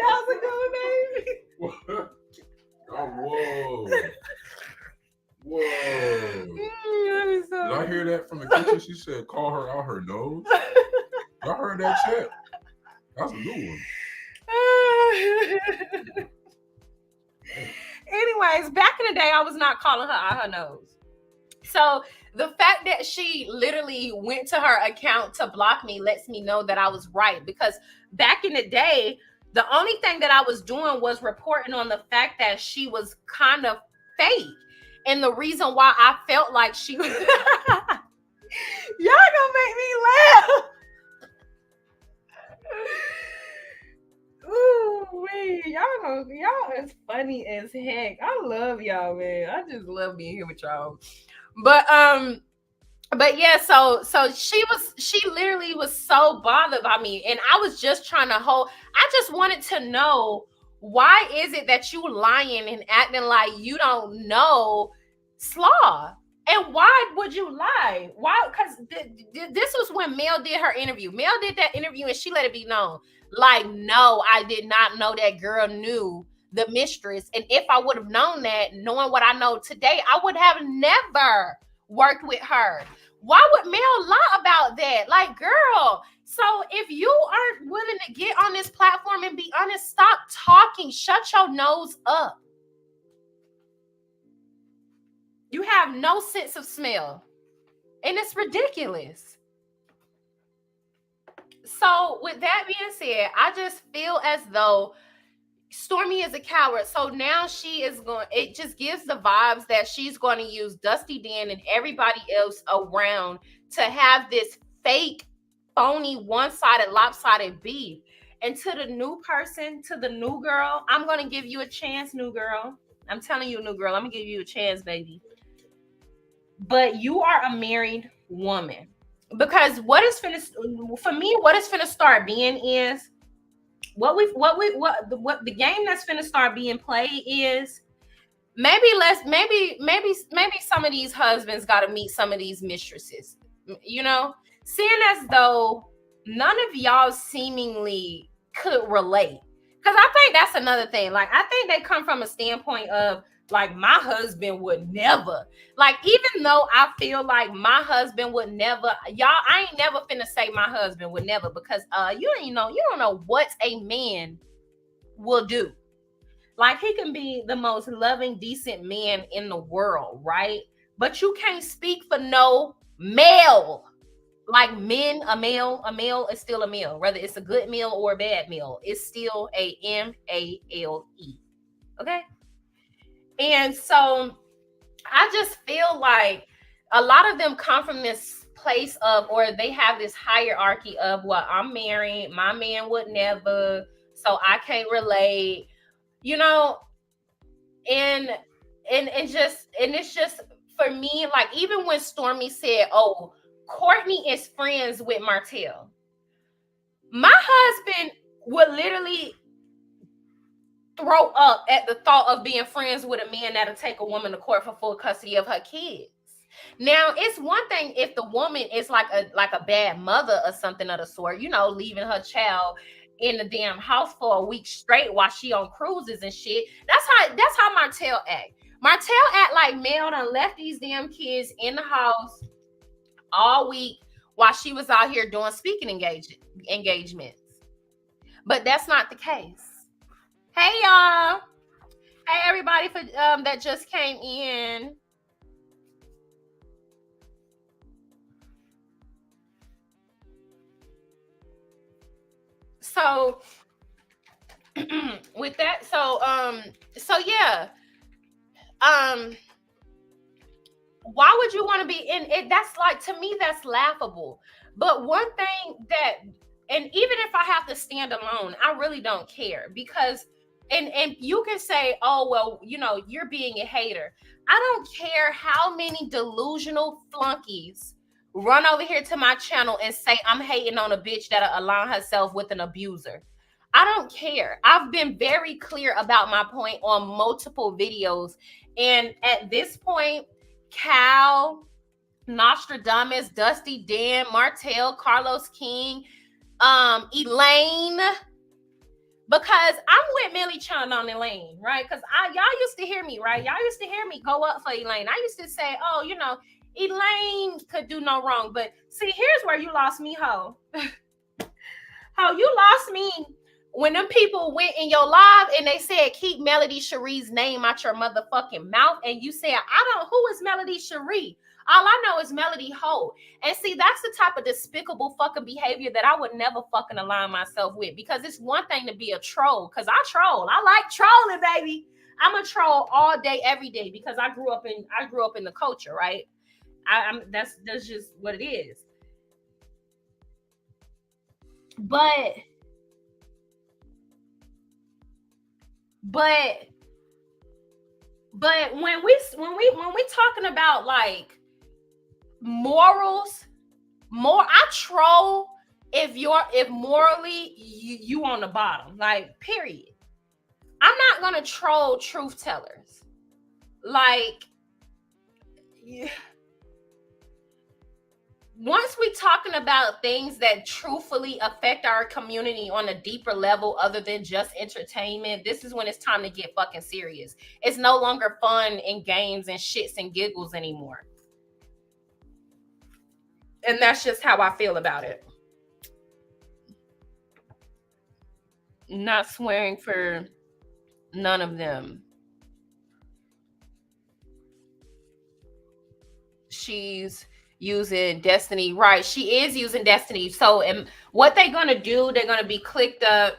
was a good one, baby. Oh, whoa. Did I hear that from the kitchen? She said, call her out her nose. I heard that shit. That's a new one. Anyways, back in the day, I was not calling her out her nose. So the fact that she literally went to her account to block me lets me know that I was right. Because back in the day, the only thing that I was doing was reporting on the fact that she was kind of fake. And the reason why I felt like she was... Y'all gonna make me laugh. Ooh, wait. Y'all is funny as heck. I love y'all, man. I just love being here with y'all. But yeah, so she literally was so bothered by me. And I was just trying to I just wanted to know, why is it that you lying and acting like you don't know Slaw? And why would you lie? Why? Because this was when Mel did her interview. Mel did that interview and she let it be known. Like, no, I did not know that girl knew the mistress. And if I would have known that, knowing what I know today, I would have never worked with her. Why would Mel lie about that? Like, girl, so if you aren't willing to get on this platform and be honest, stop talking. Shut your nose up. You have no sense of smell. And it's ridiculous. So with that being said, I just feel as though Stormi is a coward. So now she is going, it just gives the vibes that she's going to use Dusty Dan and everybody else around to have this fake, phony, one-sided, lopsided beef. And to the new person, to the new girl, I'm going to give you a chance, new girl. I'm telling you, new girl, I'm going to give you a chance, baby. But you are a married woman. Because what is finna start being is what the game that's finna start being played is maybe some of these husbands got to meet some of these mistresses, you know, seeing as though none of y'all seemingly could relate. Because I think that's another thing. Like, I think they come from a standpoint of, like, my husband would never. Like, even though I feel like my husband would never, y'all, I ain't never finna say my husband would never, because you don't know what a man will do. Like, he can be the most loving, decent man in the world, right? But you can't speak for no male. Like, men, a male is still a male. Whether it's a good meal or a bad meal, it's still a M-A-L-E. Okay? And so I just feel like a lot of them come from this place of, or they have this hierarchy of, well, I'm married, my man would never, so I can't relate, you know, and it's just for me, like, even when Stormi said, oh, Courtney is friends with Martell, my husband would literally throw up at the thought of being friends with a man that'll take a woman to court for full custody of her kids. Now, it's one thing if the woman is like a bad mother or something of the sort, you know, leaving her child in the damn house for a week straight while she on cruises and shit. That's how Martell act. Martell act like Mel done left these damn kids in the house all week while she was out here doing speaking engagements. But that's not the case. Hey, y'all. Hey, everybody for that just came in. So with that, so yeah. Why would you want to be in it? That's like, to me, that's laughable. But one thing that, and even if I have to stand alone, I really don't care, because and you can say, oh, well, you know, you're being a hater. I don't care how many delusional flunkies run over here to my channel and say I'm hating on a bitch that'll align herself with an abuser. I don't care. I've been very clear about my point on multiple videos. And at this point, Cal, Nostradamus, Dusty Dan, Martell, Carlos King, Elaine, because I'm with Millie Chun on Elaine, right? Because y'all used to hear me, right? Y'all used to hear me go up for Elaine. I used to say, oh, you know, Elaine could do no wrong. But see, here's where you lost me, ho. Ho, you lost me when them people went in your live and they said, keep Melody Cherie's name out your motherfucking mouth. And you said, who is Melody Cherie? All I know is Melody Ho. And see, that's the type of despicable fucking behavior that I would never fucking align myself with, because it's one thing to be a troll, because I troll. I like trolling, baby. I'm a troll all day, every day, because I grew up in the culture, right? That's just what it is. But when we talking about like morals, I troll if morally you on the bottom, like, period. I'm not gonna troll truth tellers. Like, once we're talking about things that truthfully affect our community on a deeper level other than just entertainment, this is when it's time to get fucking serious. It's no longer fun and games and shits and giggles anymore. And that's just how I feel about it. Not swearing for none of them. She's using Destiny, right? She is using Destiny. So, and what they're gonna do? They're gonna be clicked up.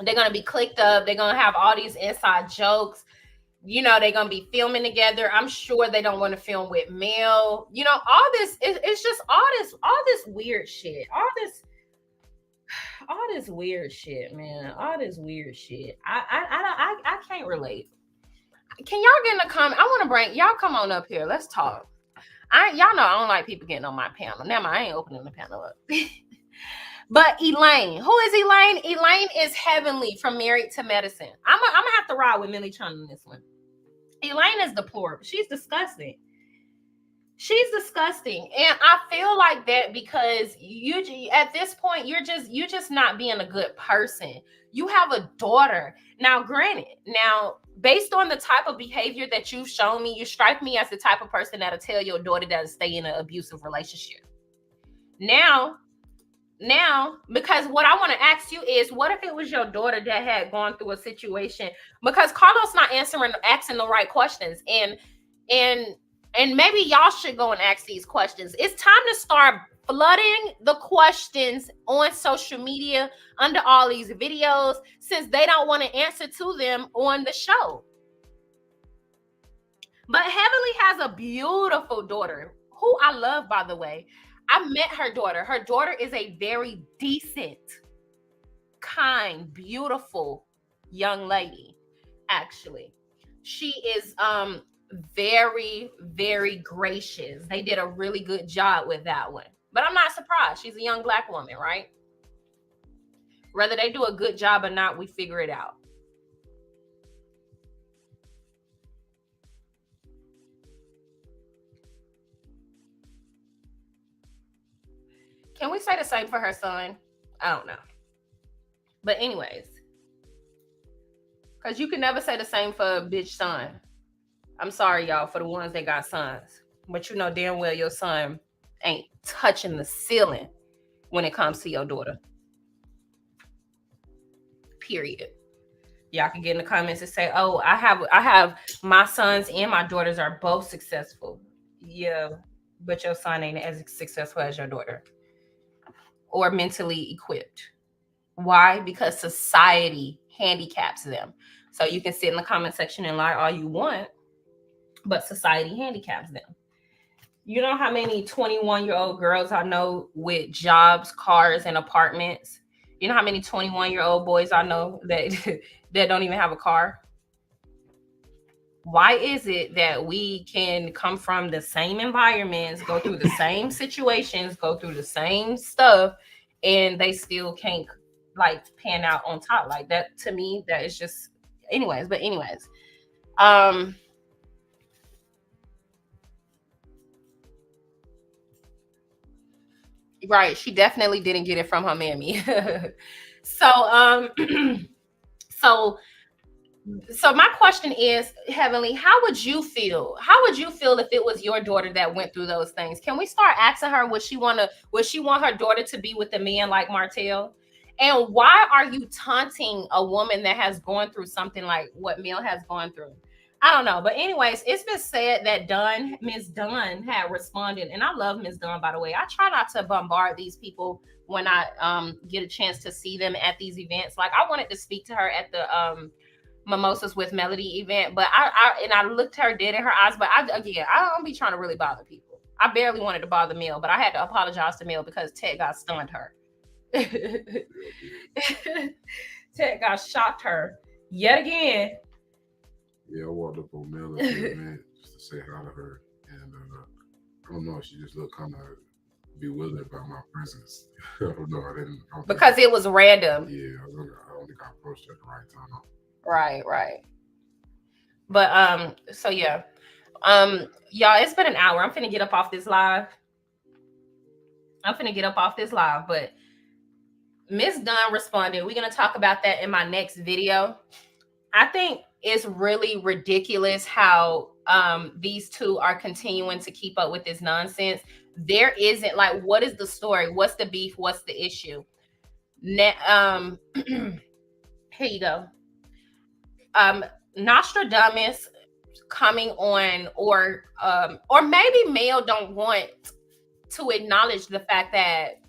They're gonna have all these inside jokes. You know, they're gonna be filming together. I'm sure they don't want to film with Mel. You know, all this. It's just all this weird shit. All this weird shit, man. All this weird shit. I can't relate. Can y'all get in the comment? I want to bring y'all. Come on up here. Let's talk. Y'all know I don't like people getting on my panel. Now I ain't opening the panel up. But Elaine, who is Elaine? Elaine is Heavenly from Married to Medicine. I'm gonna have to ride with Millie Chun on this one. Elaine is deplorable. She's disgusting. She's disgusting, and I feel like that because you at this point you're just not being a good person. You have a daughter now. Granted, now based on the type of behavior that you've shown me, you strike me as the type of person that'll tell your daughter to stay in an abusive relationship. Now, because what I want to ask you is, what if it was your daughter that had gone through a situation? Because Carlos not asking the right questions, and maybe y'all should go and ask these questions. It's time to start flooding the questions on social media under all these videos, since they don't want to answer to them on the show. But Heavenly has a beautiful daughter who I love, by the way. I met her daughter. Her daughter is a very decent, kind, beautiful young lady, actually. She is very, very gracious. They did a really good job with that one. But I'm not surprised. She's a young Black woman, right? Whether they do a good job or not, we figure it out. Can we say the same for her son? I don't know. But anyways, because you can never say the same for a bitch son. I'm sorry, y'all, for the ones that got sons. But you know damn well your son ain't touching the ceiling when it comes to your daughter. Period. Y'all can get in the comments and say, oh, I have my sons and my daughters are both successful. Yeah, but your son ain't as successful as your daughter. Or mentally equipped. Why? Because society handicaps them. So you can sit in the comment section and lie all you want, but society handicaps them. You know how many 21-year-old girls I know with jobs, cars, and apartments? You know how many 21-year-old boys I know that don't even have a car? Why is it that we can come from the same environments, go through the same situations, go through the same stuff, and they still can't like pan out on top? Like that, to me, that is just anyways. Right, she definitely didn't get it from her mammy. So my question is, Heavenly, how would you feel? How would you feel if it was your daughter that went through those things? Can we start asking her, would she want her daughter to be with a man like Martell? And why are you taunting a woman that has gone through something like what Mel has gone through? I don't know. But anyways, it's been said that Ms. Dunn had responded. And I love Ms. Dunn, by the way. I try not to bombard these people when I get a chance to see them at these events. Like I wanted to speak to her at the Mimosas with Melody event, but I looked her dead in her eyes. But I don't be trying to really bother people. I barely wanted to bother Mel, but I had to apologize to Mel because Ted got stunned her. Ted got shocked her yet again. Yeah, I walked up on Mel at the event just to say hi to her, and I don't know, she just looked kind of bewildered by my presence. I don't know, I didn't because it was random. Yeah, I don't think I approached her at the right time. Right. But so yeah. Y'all, it's been an hour. I'm finna get up off this live. I'm finna get up off this live, but Miss Dunn responded. We're gonna talk about that in my next video. I think it's really ridiculous how these two are continuing to keep up with this nonsense. There isn't, like, what is the story? What's the beef? What's the issue? Here you go. Nostradamus coming on, or maybe Mel don't want to acknowledge the fact that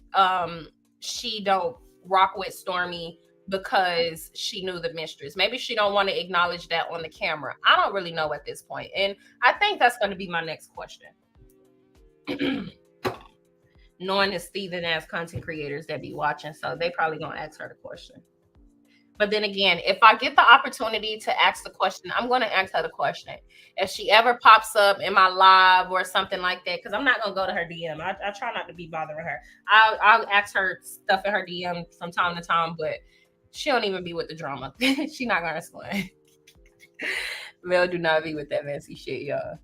she don't rock with Stormy because she knew the mistress. Maybe she don't want to acknowledge that on the camera. I don't really know at this point. And I think that's going to be my next question. Knowing the thieving ass content creators that be watching, so they probably gonna ask her the question. But then again, if I get the opportunity to ask the question, I'm going to ask her the question. If she ever pops up in my live or something like that, because I'm not going to go to her DM. I try not to be bothering her. I'll ask her stuff in her DM from time to time, but she don't even be with the drama. She not going to explain. Mel do not be with that messy shit, y'all.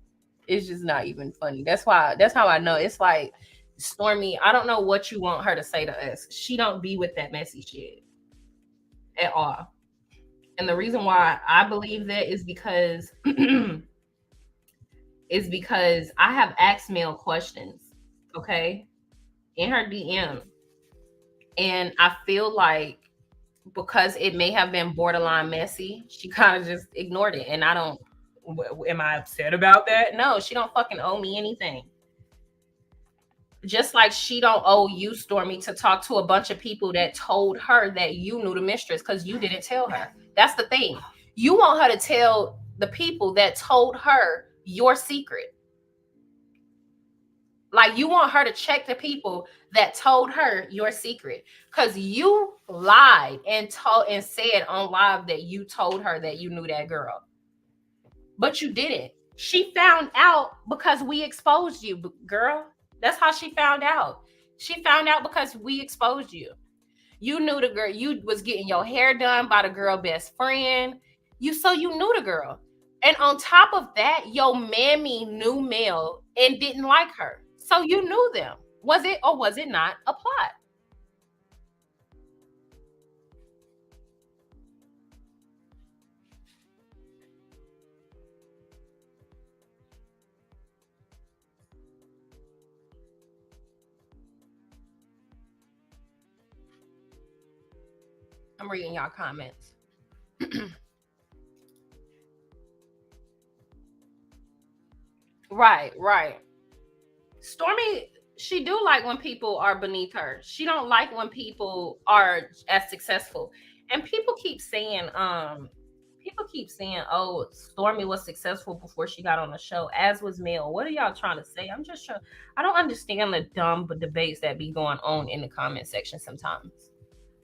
It's just not even funny. That's how I know. It's like, Stormy, I don't know what you want her to say to us. She don't be with that messy shit at all. And the reason why I believe that is because I have asked Mel questions, okay, in her DM. And I feel like because it may have been borderline messy, she kind of just ignored it. And I don't, am I upset about that? No, she don't fucking owe me anything. Just like she don't owe you, Stormy, to talk to a bunch of people that told her that you knew the mistress because you didn't tell her. That's the thing. You want her to tell the people that told her your secret. Like, you want her to check the people that told her your secret, because you lied and told and said on live that you told her that you knew that girl, but you didn't. She found out because we exposed you, girl. That's how she found out. She found out because we exposed you. You knew the girl. You was getting your hair done by the girl best friend. You knew the girl. And on top of that, your mammy knew Mel and didn't like her. So you knew them. Was it or was it not a plot? I'm reading y'all comments. Right. Stormy, she do like when people are beneath her. She don't like when people are as successful. And people keep saying, oh, Stormy was successful before she got on the show, as was Mel. What are y'all trying to say? I'm just trying. I don't understand the dumb debates that be going on in the comment section sometimes.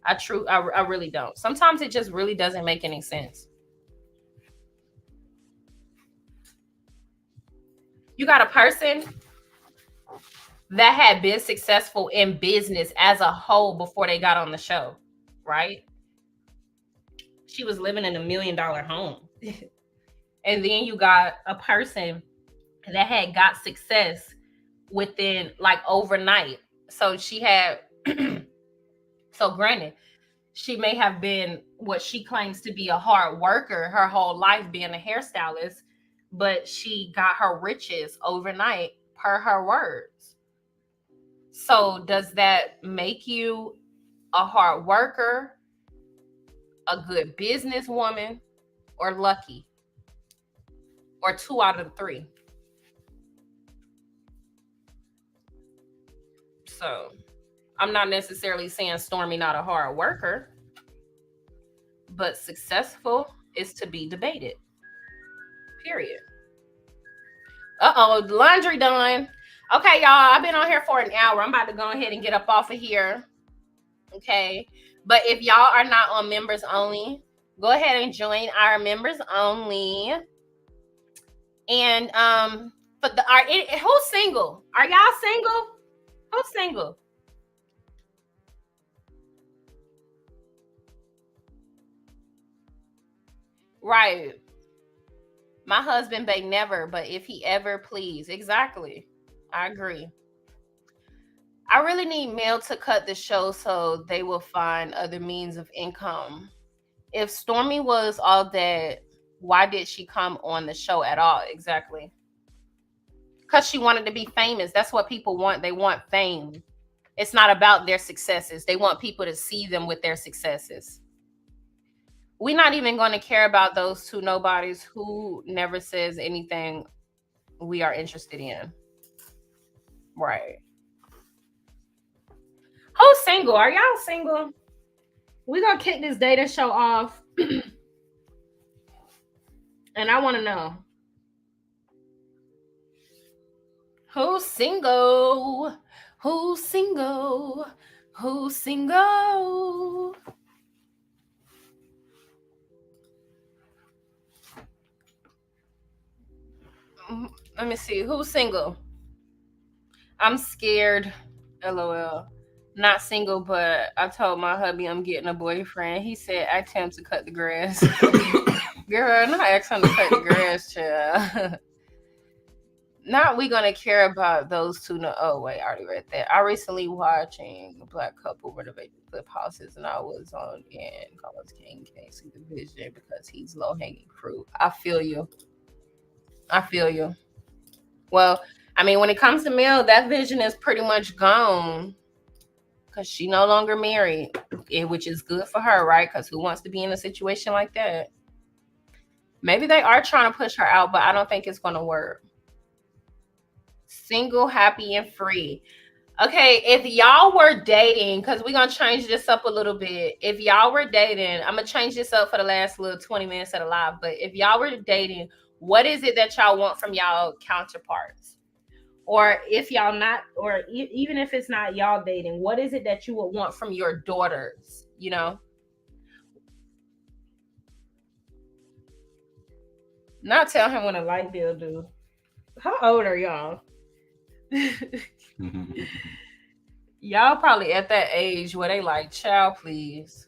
I really don't. Sometimes it just really doesn't make any sense. You got a person that had been successful in business as a whole before they got on the show, right? She was living in $1 million home. And then you got a person that had got success within, like, overnight. So she had, so granted, she may have been what she claims to be a hard worker her whole life being a hairstylist, but she got her riches overnight per her words. So does that make you a hard worker, a good businesswoman, or lucky? Or 2 out of 3? So I'm not necessarily saying Stormy not a hard worker, but successful is to be debated. Period. Uh-oh, laundry done. Okay, y'all, I've been on here for an hour. I'm about to go ahead and get up off of here. Okay. But if y'all are not on members only, go ahead and join our members only. And who's single? Are y'all single? Who's single? Right. My husband may never, but if he ever, please. Exactly. I agree. I really need Mel to cut the show so they will find other means of income. If Stormy was all that, why did she come on the show at all? Exactly. Because she wanted to be famous. That's what people want. They want fame. It's not about their successes. They want people to see them with their successes. We're not even going to care about those two nobodies who never says anything we are interested in. Right. Who's single? Are y'all single? We're going to kick this dating show off. And I want to know. Who's single? Who's single? Who's single? Let me see. Who's single? I'm scared. LOL. Not single, but I told my hubby I'm getting a boyfriend. He said ask him to cut the grass. Girl, not ask him to cut the grass, child. Not we gonna care about those two. No, oh wait, I already read that. I recently watching a black couple renovate flip houses, and I was on and Collins King can't see the vision because he's low hanging fruit. I feel you. I feel you. Well, I mean, when it comes to Mel, that vision is pretty much gone because she no longer married, which is good for her, right? Because who wants to be in a situation like that? Maybe they are trying to push her out, but I don't think it's going to work. Single, happy, and free. Okay, if y'all were dating, because we're going to change this up a little bit. If y'all were dating, I'm going to change this up for the last little 20 minutes of the live, but if y'all were dating, what is it that y'all want from y'all counterparts? Or if y'all not, or even if it's not y'all dating, what is it that you would want from your daughters, you know? Not tell him what a light bill do. How old are y'all? Y'all probably at that age where they like, child, please.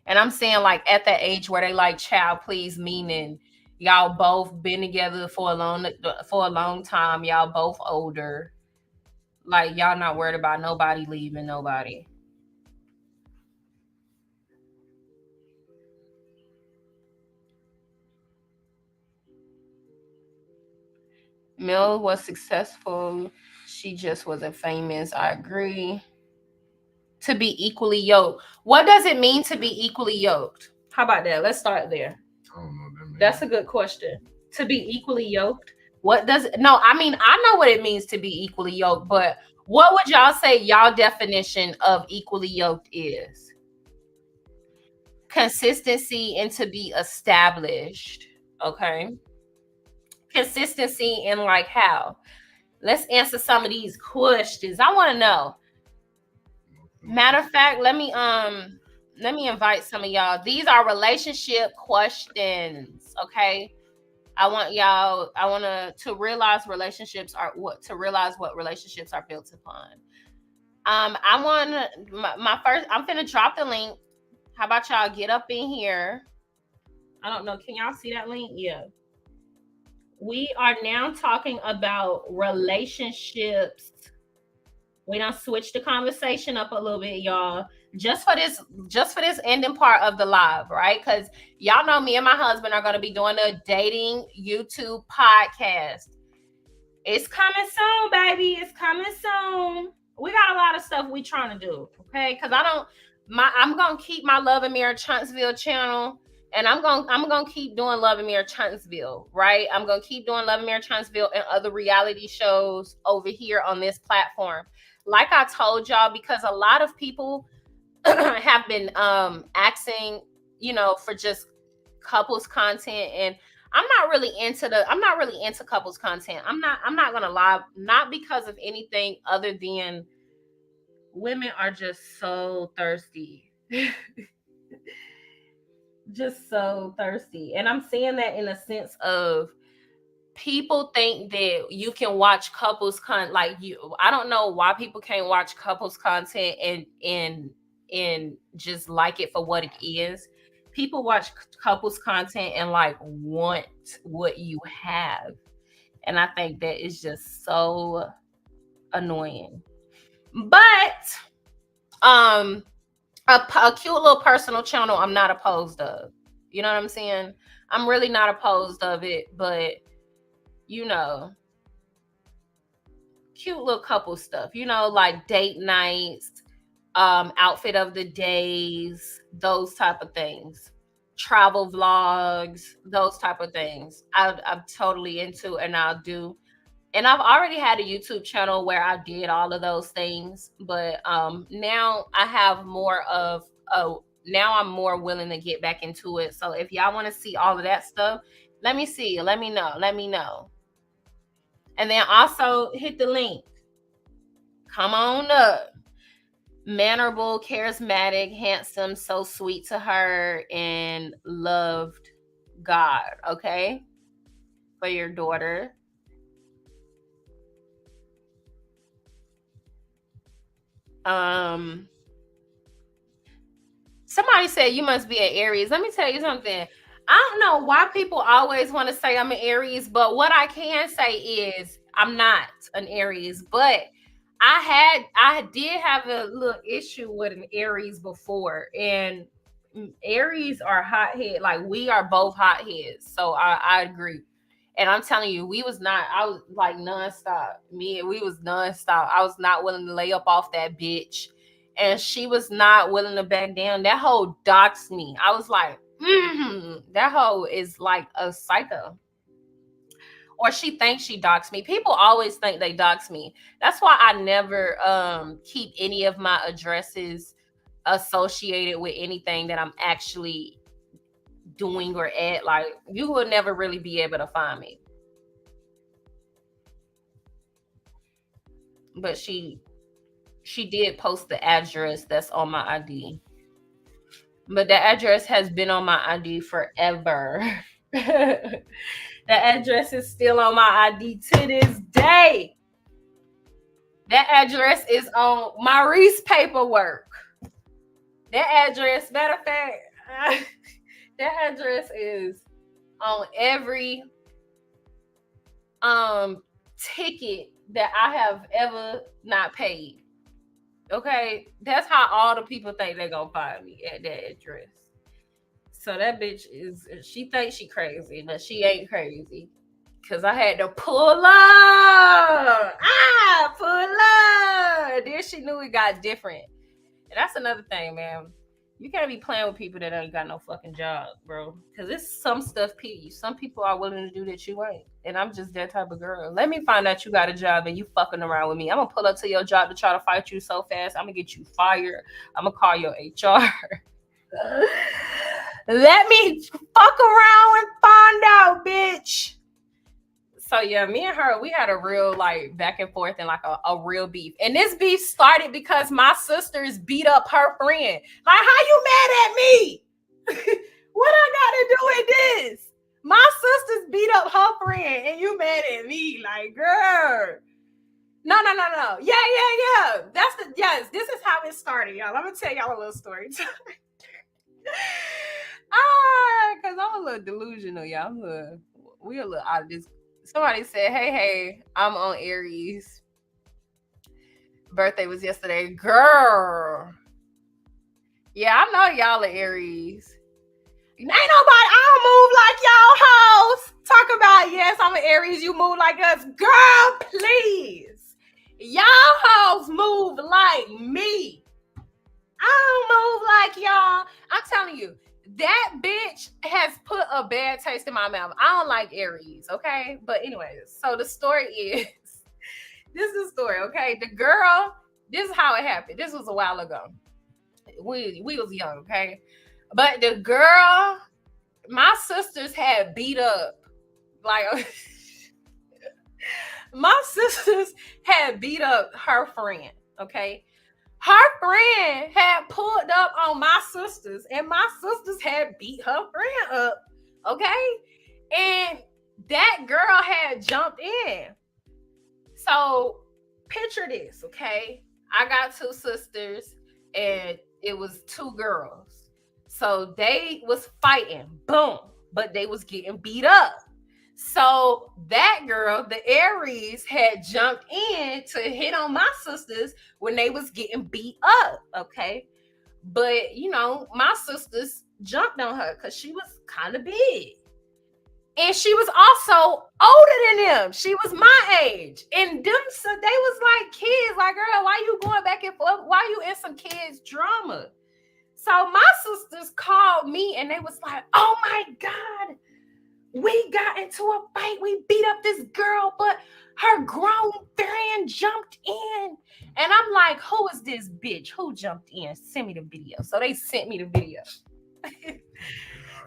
And I'm saying like at that age where they like, child, please, meaning y'all both been together for a long time. Y'all both older. Like y'all not worried about nobody leaving nobody. Mel was successful. She just wasn't famous. I agree. To be equally yoked. What does it mean to be equally yoked? How about that? Let's start there. I don't know what that means. That's a good question. To be equally yoked. What does it? No, I mean, I know what it means to be equally yoked, but what would y'all say y'all definition of equally yoked is? Consistency and to be established. Okay. Consistency in like how? Let's answer some of these questions. I want to know. Matter of fact, let me invite some of y'all. These are relationship questions, okay? I want to realize what relationships are built upon. I'm finna drop the link. How about y'all get up in here? I don't know. Can y'all see that link? Yeah. We are now talking about relationships. We done switched the conversation up a little bit, y'all. Just for this ending part of the live, right? Because y'all know me and my husband are going to be doing a dating YouTube podcast. It's coming soon, baby. It's coming soon. We got a lot of stuff we trying to do, okay? Because I'm gonna keep my Love and Mirror Chunksville channel. And I'm gonna keep doing Love and Mirror Chunksville, right? I'm gonna keep doing Love and Mirror Chunksville and other reality shows over here on this platform. Like I told y'all, because a lot of people have been asking, for just couples content, and I'm not really into couples content. I'm not gonna lie, not because of anything other than women are just so thirsty. Just so thirsty. And I'm saying that in a sense of people think that you can watch couples I don't know why people can't watch couples content and just like it for what it is. People watch couples content and like want what you have. And I think that is just so annoying. But a cute little personal channel I'm not opposed of. You know what I'm saying? I'm really not opposed of it, but you know, cute little couple stuff, you know, like date nights, outfit of the days, those type of things, travel vlogs, those type of things. I'm totally into, and I'll do. And I've already had a YouTube channel where I did all of those things, but now I have more of now I'm more willing to get back into it. So if y'all want to see all of that stuff, let me see. Let me know. And then also hit the link. Come on up. Mannerable, charismatic, handsome, so sweet to her, and loved God. Okay? For your daughter. Somebody said you must be an Aries. Let me tell you something. I don't know why people always want to say I'm an Aries, but what I can say is I'm not an Aries. But I did have a little issue with an Aries before, and Aries are hothead. Like, we are both hotheads, so I agree. And I'm telling you, I was like nonstop. We was nonstop. I was not willing to lay up off that bitch. And she was not willing to back down. That hoe doxed me. I was like, that hoe is like a psycho. Or she thinks she doxed me. People always think they dox me. That's why I never keep any of my addresses associated with anything that I'm actually doing or at. Like, you will never really be able to find me. But she did post the address that's on my ID. But the address has been on my ID forever. The address is still on my ID to this day. That address is on my Reese paperwork. That address, matter of fact, that address is on every ticket that I have ever not paid. Okay, that's how all the people think they're gonna find me, at that address. So that bitch she thinks she crazy, but she ain't crazy. Cause I had to pull up. Then she knew it got different. And that's another thing, man. You can't be playing with people that ain't got no fucking job, bro. Because it's some stuff some people are willing to do that you ain't. And I'm just that type of girl. Let me find out you got a job and you fucking around with me. I'm going to pull up to your job to try to fight you so fast. I'm going to get you fired. I'm going to call your HR. Let me fuck around and find out, bitch. So yeah, me and her, we had a real like back and forth and like a real beef. And this beef started because my sisters beat up her friend. Like, how you mad at me? What I gotta do with this? My sisters beat up her friend and you mad at me? Like, girl. No. Yeah. This is how it started, y'all. I'm gonna tell y'all a little story. Cause I'm a little delusional, y'all. We a little out of this. Somebody said, hey, I'm on Aries. Birthday was yesterday. Girl. Yeah, I know y'all are Aries. Ain't nobody, I don't move like y'all hoes. Talk about, yes, I'm an Aries, you move like us. Girl, please. Y'all hoes move like me. I don't move like y'all. I'm telling you. That bitch has put a bad taste in my mouth. I don't like Aries, okay? But anyways, so the story is, this is the story, okay? The girl, this is how it happened. This was a while ago. We was young, okay? But the girl, my sisters had beat up, like, my sisters had beat up her friend, okay? Her friend had pulled up on my sisters, and my sisters had beat her friend up, okay? And that girl had jumped in. So picture this, okay? I got two sisters, and it was two girls. So they was fighting, boom, but they was getting beat up. So that girl, the Aries, had jumped in to hit on my sisters when they was getting beat up, okay? But, you know, my sisters jumped on her because she was kind of big. And she was also older than them. She was my age. And them, so they was like kids. Like, girl, why you going back and forth? Why you in some kids' drama? So my sisters called me and they was like, oh my God, we got into a fight. We beat up this girl, but her grown friend jumped in. And I'm like, who is this bitch? Who jumped in? Send me the video. So they sent me the video.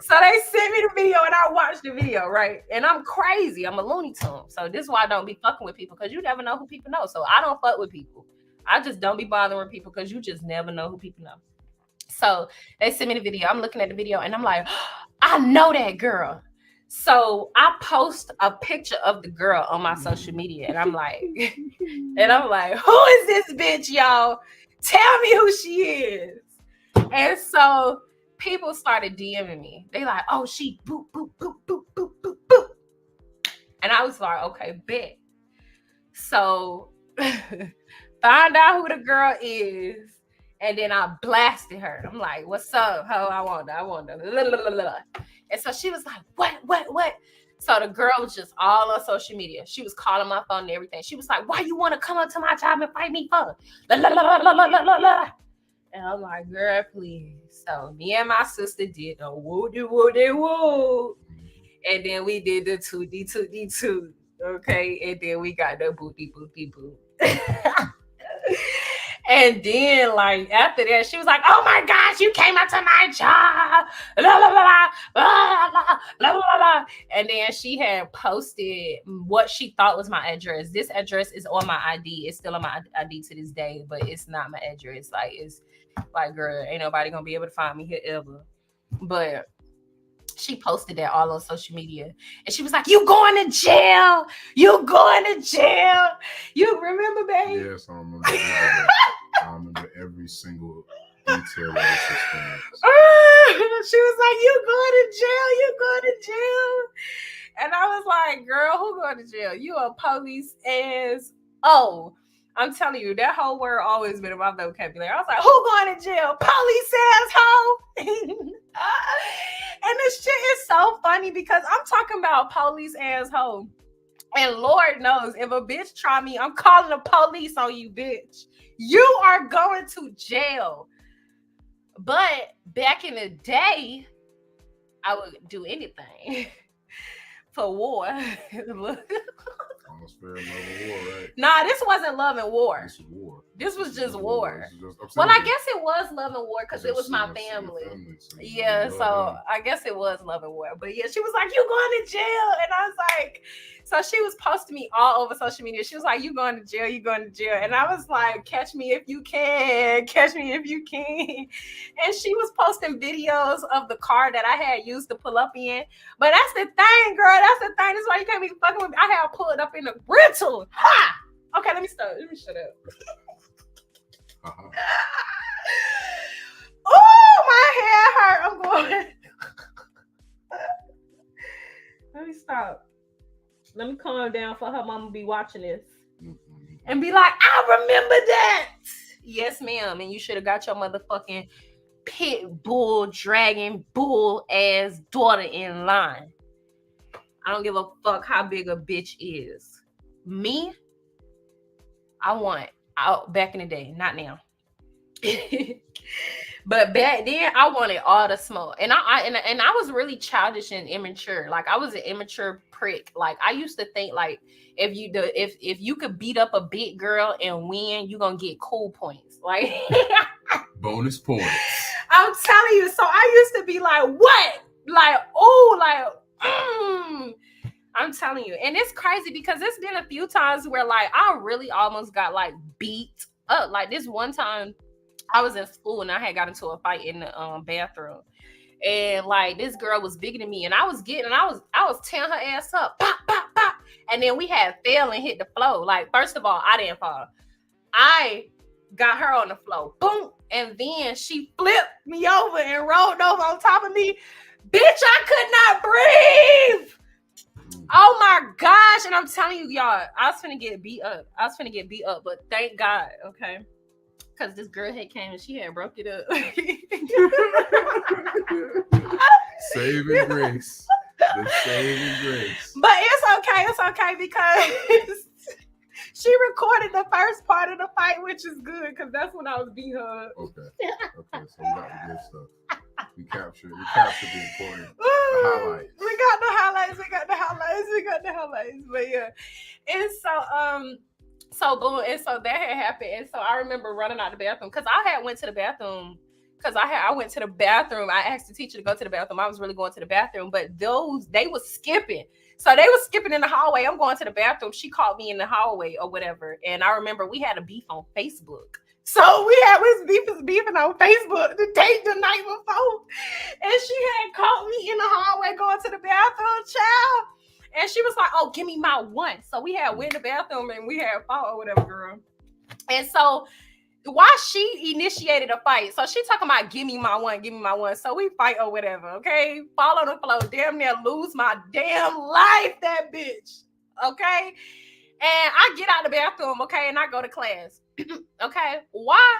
So they sent me the video and I watched the video, right? And I'm crazy. I'm a Looney Tune. So this is why I don't be fucking with people, because you never know who people know. So I don't fuck with people. I just don't be bothering people because you just never know who people know. So they sent me the video. I'm looking at the video and I'm like, I know that girl. So I post a picture of the girl on my social media and I'm like, who is this bitch, y'all? Tell me who she is. And so people started DMing me. They like, oh, she boop, boop, boop, boop, boop, boop, boop. And I was like, okay, bet. So find out who the girl is. And then I blasted her. I'm like, what's up, ho? I want her. And so she was like, what? So the girl was just all on social media. She was calling my phone and everything. She was like, why you want to come up to my job and fight me for? And I'm like, girl, please. So me and my sister did the woo. And then we did the 2D2. Okay. And then we got the booty boo. And then, like, after that, she was like, oh my gosh, you came up to my job. And then she had posted what she thought was my address. This address is on my ID. It's still on my ID to this day, but it's not my address. Like, it's like, girl, ain't nobody gonna be able to find me here ever. But she posted that all on social media. And she was like, you going to jail. You remember, babe? Yes, I remember. I remember every single detail of this experience. She was like, you going to jail. And I was like, girl, who going to jail? You a police ass. Oh, I'm telling you, that whole word always been in my vocabulary. I was like, who going to jail? Police asshole. And this shit is so funny because I'm talking about police asshole. And Lord knows, if a bitch try me, I'm calling the police on you, bitch. You are going to jail. But back in the day, I would do anything for war. Almost fair love and war, right? Nah, this wasn't love and war. This was war. This was just war. Well, I guess it was love and war because it was my family. Yeah, so I guess it was love and war. But yeah, she was like, you going to jail? And I was like, so she was posting me all over social media. She was like, you going to jail? And I was like, catch me if you can. And she was posting videos of the car that I had used to pull up in. But that's the thing, girl. That's why you can't be fucking with me. I had pulled up in a rental. Ha! Okay, let me shut up. Oh, my head hurt. I'm going. Let me stop. Let me calm down for her mama be watching this and be like, I remember that. Yes, ma'am. And you should have got your motherfucking pit bull dragon bull ass daughter in line. I don't give a fuck how big a bitch is. Me, I want out back in the day, not now. But back then, I wanted all the smoke, and I was really childish and immature. Like I was an immature prick. Like I used to think like if you could beat up a big girl and win, you gonna get cool points. Like bonus points. I'm telling you. So I used to be like, what? Like I'm telling you, and it's crazy because it's been a few times where like I really almost got like beat up. Like this one time. I was in school and I had got into a fight in the bathroom, and like this girl was bigger than me, and I was tearing her ass up, pop, pop, pop, and then we had fell and hit the floor. Like first of all, I didn't fall, I got her on the floor, boom, and then she flipped me over and rolled over on top of me. Bitch, I could not breathe. Oh my gosh. And I'm telling you, y'all, I was finna get beat up. But thank God, okay? Because this girl had came and she had broke it up. Saving grace. The saving grace. But it's okay because she recorded the first part of the fight, which is good because that's when I was beating her up. Okay. So we got the good stuff. We captured the important highlights. We got the highlights. But yeah. And so boom, and so that had happened. And so I remember running out the bathroom because I had went to the bathroom. I went to the bathroom. I asked the teacher to go to the bathroom. I was really going to the bathroom, but they was skipping. So they was skipping in the hallway. I'm going to the bathroom. She called me in the hallway or whatever. And I remember we had a beef on Facebook. So we was beefing on Facebook the night before. And she had caught me in the hallway going to the bathroom, child. And she was like, oh, give me my one. So we had went in the bathroom and we had fought or whatever, girl. And so why she initiated a fight. So she talking about give me my one. So we fight or whatever, okay? Fall on the floor, damn near lose my damn life, that bitch. Okay? And I get out of the bathroom, okay, and I go to class. Okay? Why?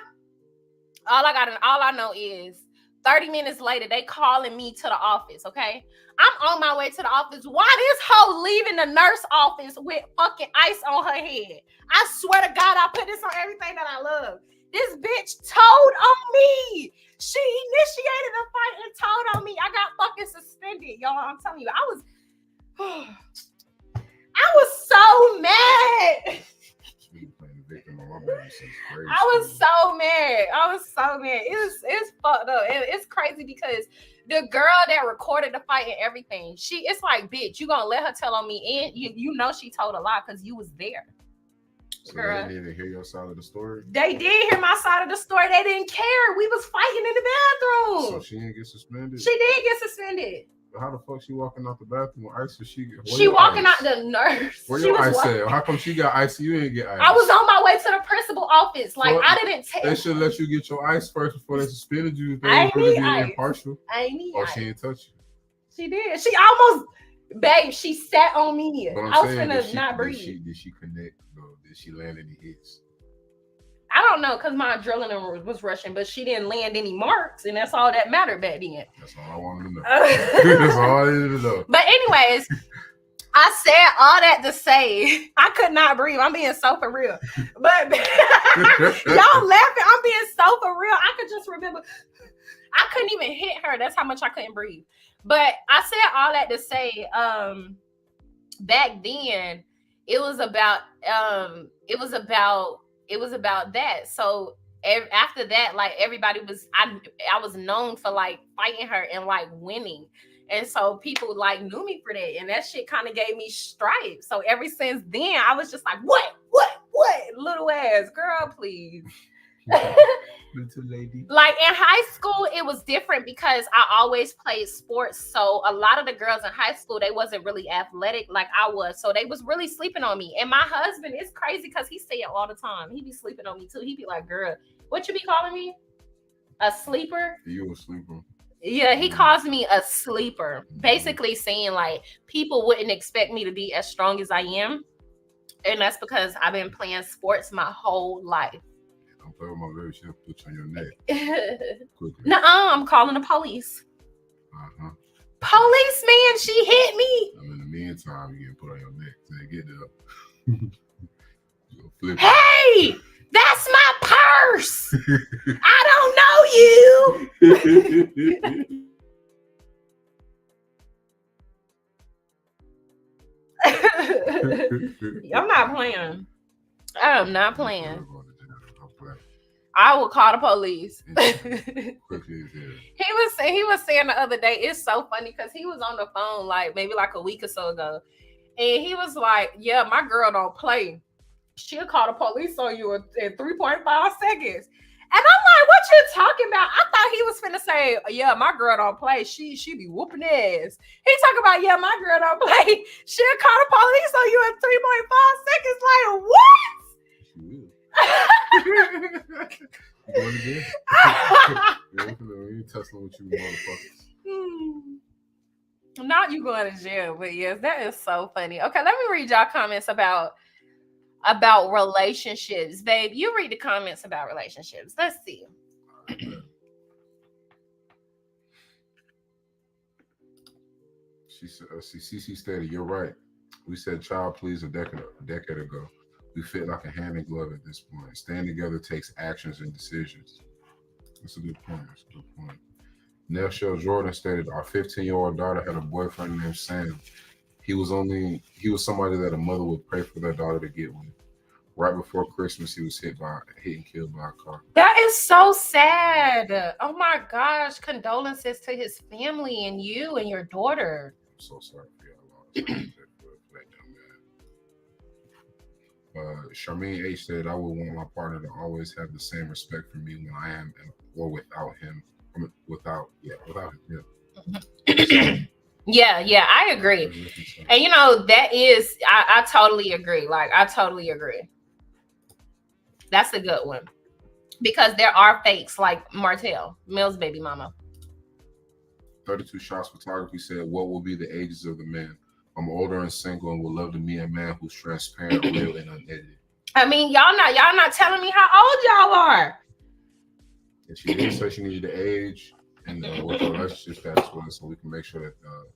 All I know is 30 minutes later, they calling me to the office, okay? I'm on my way to the office. Why this hoe leaving the nurse office with fucking ice on her head? I swear to God, I put this on everything that I love. This bitch told on me. She initiated a fight and told on me. I got fucking suspended, y'all. I'm telling you, I was so mad. I was so mad. It's fucked up. It's crazy because the girl that recorded the fight and everything, it's like, bitch, you gonna let her tell on me? And you know she told a lie because you was there. So girl, they didn't even hear your side of the story? They did hear my side of the story. They didn't care. We was fighting in the bathroom. So she didn't get suspended? She did get suspended. But how the fuck she walking out the bathroom with ice? She walking out the nurse. Where your ice at? How come she got ice? You didn't get ice. I was on my way to the principal office. Like, I didn't take. They should let you get your ice first before they suspended you. I ain't need ice. Impartial. I ain't need ice. She didn't touch you. She did. She almost, babe. She sat on me. But I was finna not breathe. Did she connect though? Did she land any hits? I don't know because my adrenaline was rushing, but she didn't land any marks, and that's all that mattered back then. That's all I wanted to know. That's all I needed to know. But anyways, I said all that to say I could not breathe. I'm being so for real. But y'all laughing. I'm being so for real. I could just remember I couldn't even hit her. That's how much I couldn't breathe. But I said all that to say back then it was about that. So after that, like everybody was, I was known for like fighting her and like winning. And so people like knew me for that. And that shit kind of gave me stripes. So ever since then, I was just like, what? Little ass girl, please. Little lady. Like in high school, it was different because I always played sports. So a lot of the girls in high school, they wasn't really athletic like I was. So they was really sleeping on me. And my husband is crazy because he say it all the time. He be sleeping on me too. He be like, girl, what you be calling me? A sleeper? You a sleeper. Yeah, he calls me a sleeper. Basically saying like people wouldn't expect me to be as strong as I am. And that's because I've been playing sports my whole life. Don't play with my baby. She'll put you on your neck. Nuh-uh, I'm calling the police. Policeman, she hit me. In the meantime, you getting put on your neck till they get there. Hey, that's my purse. I don't know you. I'm not playing. I am not playing. I will call the police. He was saying the other day, it's so funny because he was on the phone like maybe like a week or so ago. And he was like, yeah, my girl don't play. She'll call the police on you in 3.5 seconds. And I'm like, what you talking about? I thought he was finna say, yeah, my girl don't play. She be whooping ass. He talking about, yeah, my girl don't play. She'll call the police on you in 3.5 seconds. Like, what? Going again? You ain't tussling with you motherfuckers. Not you going to jail, but yes, that is so funny. Okay, let me read y'all comments about relationships. Babe, you read the comments about relationships. Let's see. She said, CC stated, "You're right. We said child please a decade ago. We fit like a hand in glove at this point. Staying together takes actions and decisions." That's a good point. Nelshell Jordan stated, "Our 15-year-old daughter had a boyfriend named Sam. He was somebody that a mother would pray for their daughter to get with. Right before Christmas, he was hit and killed by a car." That is so sad. Oh my gosh. Condolences to his family and you and your daughter. I'm so sorry for your loss. Charmaine H said, "I would want my partner to always have the same respect for me when I am or without him. Without him. Yeah. Yeah, I agree. And that is, I totally agree. Like, I totally agree. That's a good one. Because there are fakes like Martell, Mill's baby mama. 32 Shots Photography said, "What will be the ages of the men? I'm older and single and would love to meet a man who's transparent, real, and unedited." I mean, y'all not telling me how old y'all are. And she did say she needed the age and what the relationship status was, so we can make sure that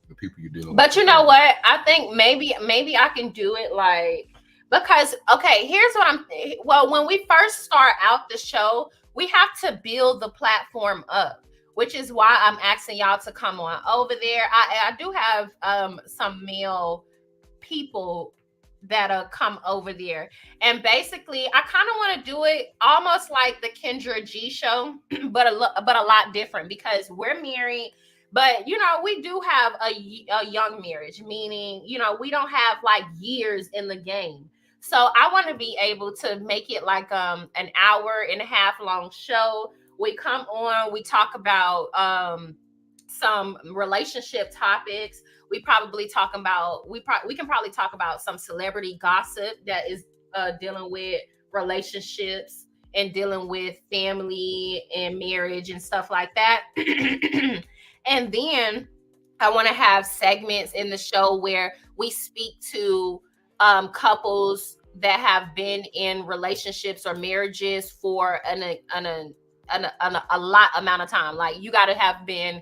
the people you're dealing with. But you know what? I think maybe I can do it like, because okay, here's what when we first start out the show, we have to build the platform up, which is why I'm asking y'all to come on over there. I do have some male people that'll come over there, and basically I kind of want to do it almost like the Kendra G show, but a lot different, because we're married, but we do have a young marriage, meaning we don't have like years in the game. So I want to be able to make it like an hour and a half long show. We come on, we talk about some relationship topics. We can probably talk about some celebrity gossip that is dealing with relationships and dealing with family and marriage and stuff like that. And then I want to have segments in the show where we speak to couples that have been in relationships or marriages for a lot amount of time. Like, you got to have been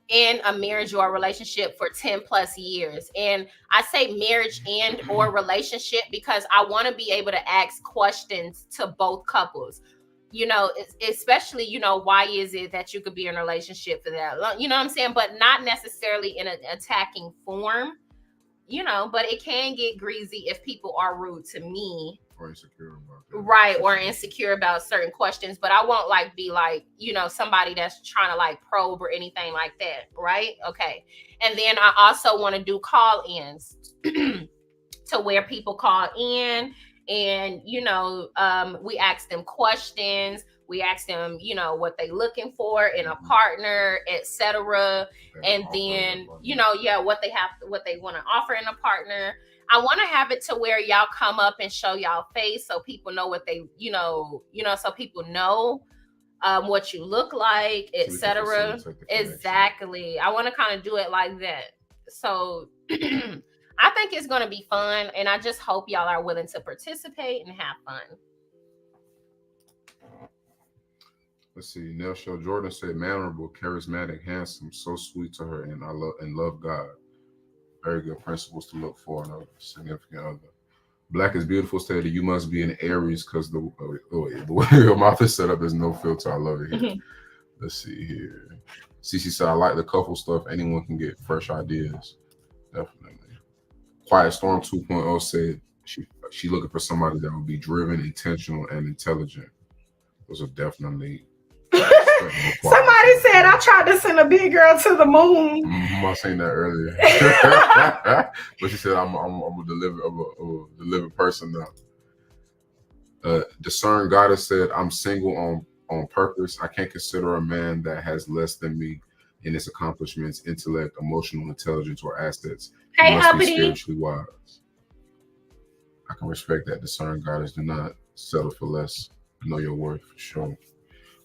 in a marriage or a relationship for 10 plus years. And I say marriage and or relationship because I want to be able to ask questions to both couples, especially, why is it that you could be in a relationship for that long? You know what I'm saying? But not necessarily in an attacking form, but it can get greasy if people are rude to me. Or insecure about that. Right, or insecure about certain questions, but I won't be like, somebody that's trying to like probe or anything like that, right? Okay. And then I also want to do call-ins to where people call in and, we ask them questions. We ask them, what they looking for in a partner, etc. And then, what they want to offer in a partner. I want to have it to where y'all come up and show y'all face so people know what they, so people know what you look like, etc. Exactly. I want to kind of do it like that. So I think it's going to be fun, and I just hope y'all are willing to participate and have fun. Let's see. Nelshell Jordan said, "Mannerable, charismatic, handsome, so sweet to her, and love God. Very good principles to look for in a significant other." Black is Beautiful stated, "You must be an Aries because the way your mouth is set up is no filter." I love it here. Let's see here. CC said, "I like the couple stuff. Anyone can get fresh ideas." Definitely. Quiet Storm 2.0 said she looking for somebody that would be driven, intentional, and intelligent. Those are definitely. Somebody said I tried to send a big girl to the moon. I seen that earlier. But she said I'm a delivered person now. Discern Goddess said, "I'm single on purpose. I can't consider a man that has less than me in his accomplishments, intellect, emotional intelligence, or assets. He must be spiritually wise." I can respect that. Discern Goddess. Do not settle for less. Know your worth for sure.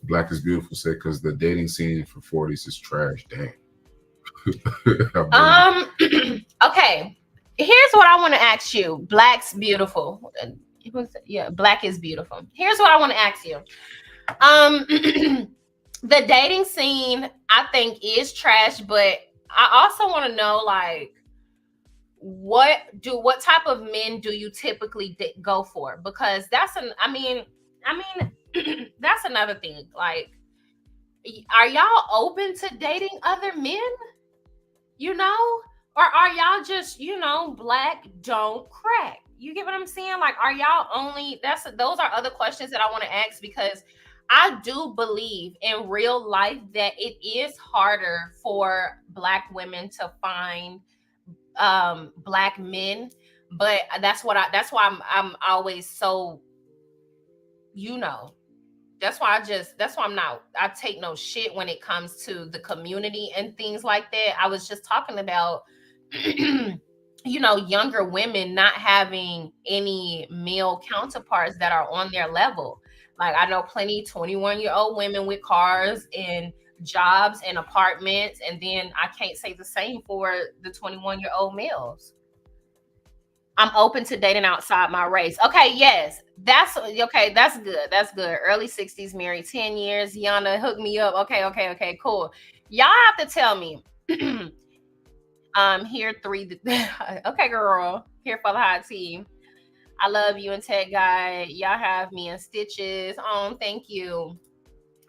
Black is Beautiful said, "Because the dating scene for 40s is trash." Dang. Okay. Here's what I want to ask you. Black's beautiful. Black is beautiful. Here's what I want to ask you. The dating scene, I think, is trash, but I also want to know, like, what type of men do you typically go for? Because that's that's another thing. Like, are y'all open to dating other men? You know, or are y'all just, black don't crack? You get what I'm saying? Like, are y'all only? Those are other questions that I want to ask, because I do believe in real life that it is harder for Black women to find Black men, but that's why I'm always so, that's why I take no shit when it comes to the community and things like that. I was just talking about younger women not having any male counterparts that are on their level. Like, I know plenty 21-year-old women with cars and jobs and apartments, and then I can't say the same for the 21-year-old males. I'm open to dating outside my race. Okay, yes. That's okay. That's good. That's good. Early 60s, married 10 years. Yana, hook me up. Okay, cool. Y'all have to tell me. Here 3. Okay, girl. Here for the hot tea. I love you and Tech Guy. Y'all have me in stitches. Thank you.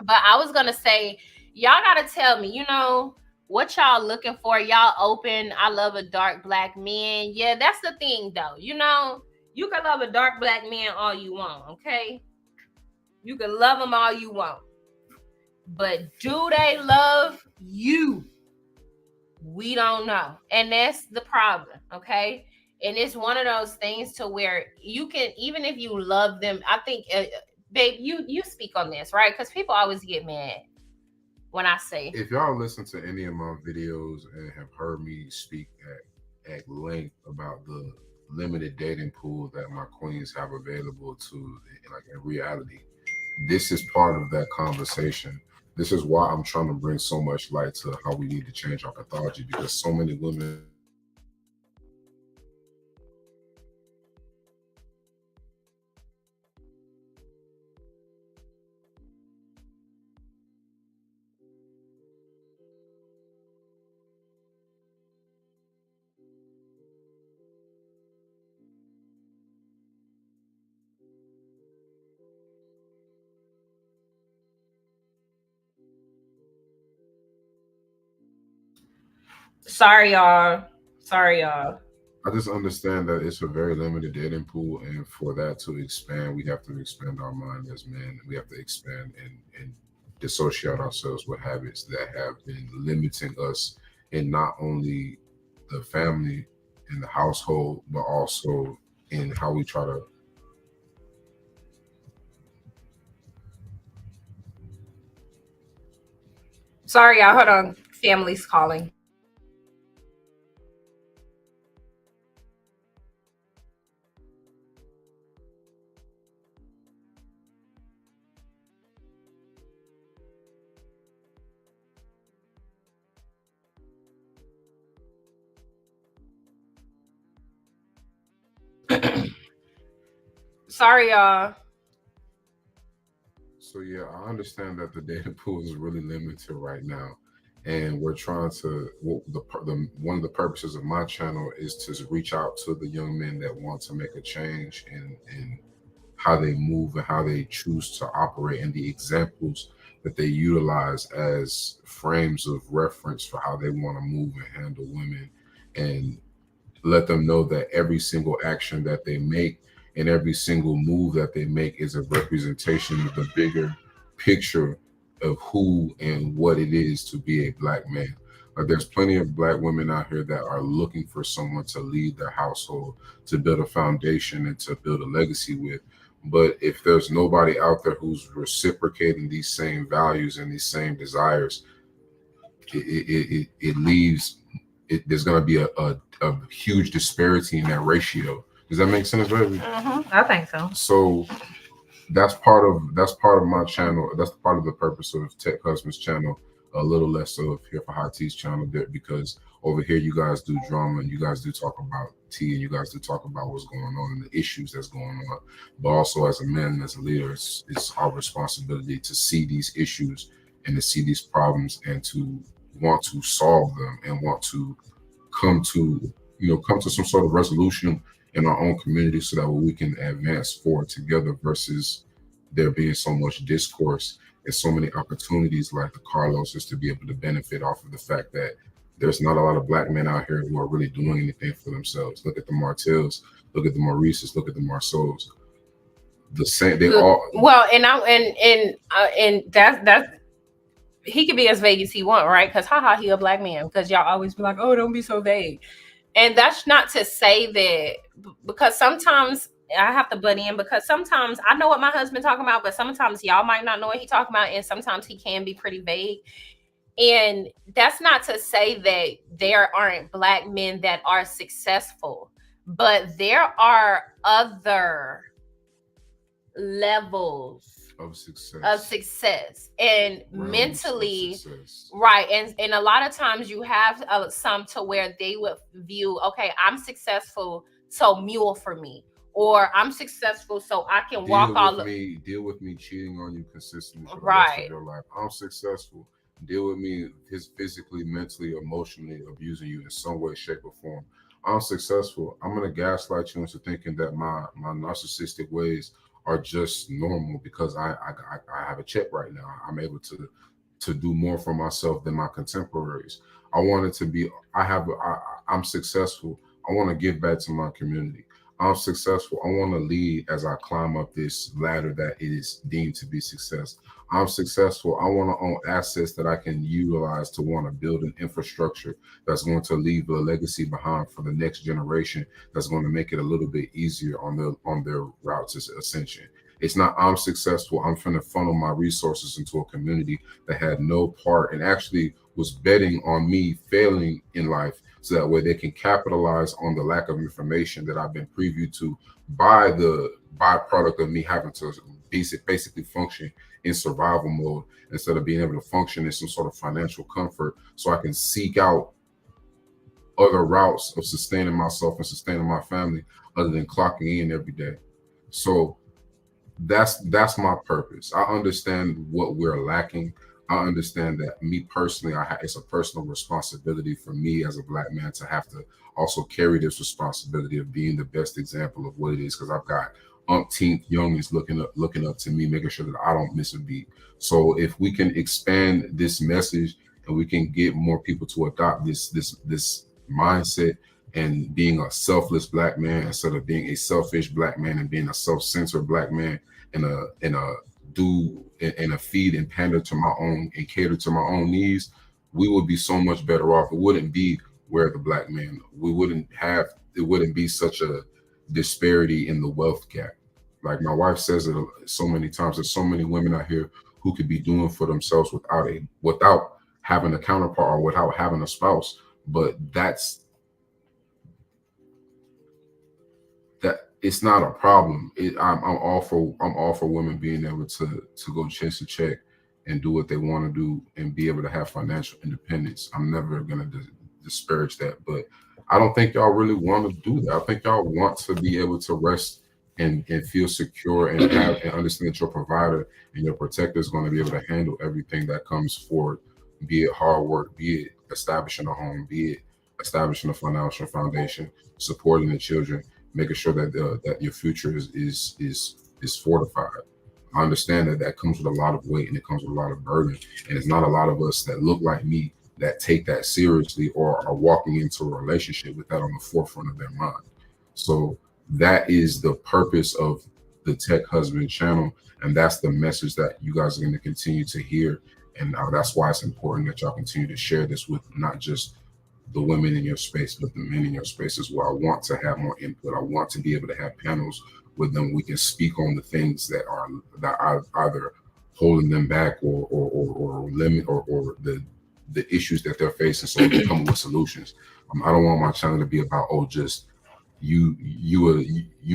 But I was gonna say, y'all gotta tell me, what y'all looking for. Y'all open. I love a dark Black man. Yeah, that's the thing though. You can love a dark Black man all you want, okay? You can love them all you want. But do they love you? We don't know. And that's the problem, okay? And it's one of those things to where you can, even if you love them, I think, babe, you speak on this, right? Because people always get mad when I say. If y'all listen to any of my videos and have heard me speak at length about the limited dating pool that my queens have available to, like, in reality, this is part of that conversation. This is why I'm trying to bring so much light to how we need to change our pathology, because so many women Sorry, y'all. I just understand that it's a very limited dating pool, and for that to expand, we have to expand our mind as men. We have to expand and dissociate ourselves with habits that have been limiting us in not only the family and the household, but also in how we try to. Sorry, y'all. Hold on. Family's calling. Sorry, y'all. So yeah, I understand that the dating pool is really limited right now, and we're trying to. One of the purposes of my channel is to reach out to the young men that want to make a change in how they move and how they choose to operate, and the examples that they utilize as frames of reference for how they want to move and handle women, and let them know that every single action that they make and every single move that they make is a representation of the bigger picture of who and what it is to be a Black man. There's plenty of Black women out here that are looking for someone to lead their household, to build a foundation and to build a legacy with. But if there's nobody out there who's reciprocating these same values and these same desires, it leaves. There's going to be a huge disparity in that ratio. Does that make sense, baby? I think so. So that's part of my channel. That's part of the purpose of Tech Husband's channel, a little less of here for Hot Tea's channel there, because over here you guys do drama and you guys do talk about tea and you guys do talk about what's going on and the issues that's going on. But also as a man, as a leader, it's our responsibility to see these issues and to see these problems and to want to solve them and want to come to some sort of resolution in our own community so that we can advance forward together, versus there being so much discourse and so many opportunities like the Carloses to be able to benefit off of the fact that there's not a lot of Black men out here who are really doing anything for themselves. Look at the Martells, look at the Maurices, look at the Marceaus. The same, they all well, and that's he could be as vague as he want, right? Because he a Black man. Because y'all always be like, oh, don't be so vague. And that's not to say that, because sometimes I have to butt in, because sometimes I know what my husband talking about, but sometimes y'all might not know what he talking about, and sometimes he can be pretty vague. And that's not to say that there aren't Black men that are successful, but there are other levels of success and realms mentally of success. Right. And a lot of times you have some to where they would view, okay, I'm successful, so mule for me, or I'm successful so I can deal with me cheating on you consistently for the right. rest of your life. I'm successful, deal with me physically, mentally, emotionally abusing you in some way, shape, or form. I'm successful, I'm gonna gaslight you into thinking that my narcissistic ways are just normal because I have a check right now. I'm able to do more for myself than my contemporaries. I want it to be, I'm successful. I want to give back to my community. I'm successful. I want to lead as I climb up this ladder that it is deemed to be success. I'm successful. I want to own assets that I can utilize to want to build an infrastructure that's going to leave a legacy behind for the next generation, that's going to make it a little bit easier on their route to ascension. It's not I'm successful, I'm finna funnel my resources into a community that had no part and actually was betting on me failing in life, so that way they can capitalize on the lack of information that I've been previewed to by the byproduct of me having to basically function in survival mode instead of being able to function in some sort of financial comfort, so I can seek out other routes of sustaining myself and sustaining my family other than clocking in every day. So that's my purpose. I understand what we're lacking. I understand that me personally, it's a personal responsibility for me as a Black man to have to also carry this responsibility of being the best example of what it is, because I've got umpteenth youngins looking up to me, making sure that I don't miss a beat. So if we can expand this message and we can get more people to adopt this mindset and being a selfless Black man instead of being a selfish Black man and being a self-centered Black man and a feed and pander to my own and cater to my own needs, we would be so much better off. It wouldn't be where the Black man, it wouldn't be such a disparity in the wealth gap. Like my wife says it so many times, there's so many women out here who could be doing for themselves without having a counterpart or without having a spouse. But it's not a problem. I'm all for women being able to go chase a check and do what they want to do and be able to have financial independence. I'm never gonna disparage that, but I don't think y'all really want to do that. I think y'all want to be able to rest and feel secure and understand that your provider and your protector is going to be able to handle everything that comes forward, be it hard work, be it establishing a home, be it establishing a financial foundation, supporting the children, making sure that that your future is fortified. I understand that comes with a lot of weight and it comes with a lot of burden, and it's not a lot of us that look like me that take that seriously or are walking into a relationship with that on the forefront of their mind. So that is the purpose of the Tech Husband channel, and that's the message that you guys are going to continue to hear. And that's why it's important that y'all continue to share this with not just the women in your space, but the men in your space as well. I want to have more input. I want to be able to have panels with them. We can speak on the things that are either holding them back or limit or the issues that they're facing, so we can come up with solutions. I don't want my channel to be about, just you're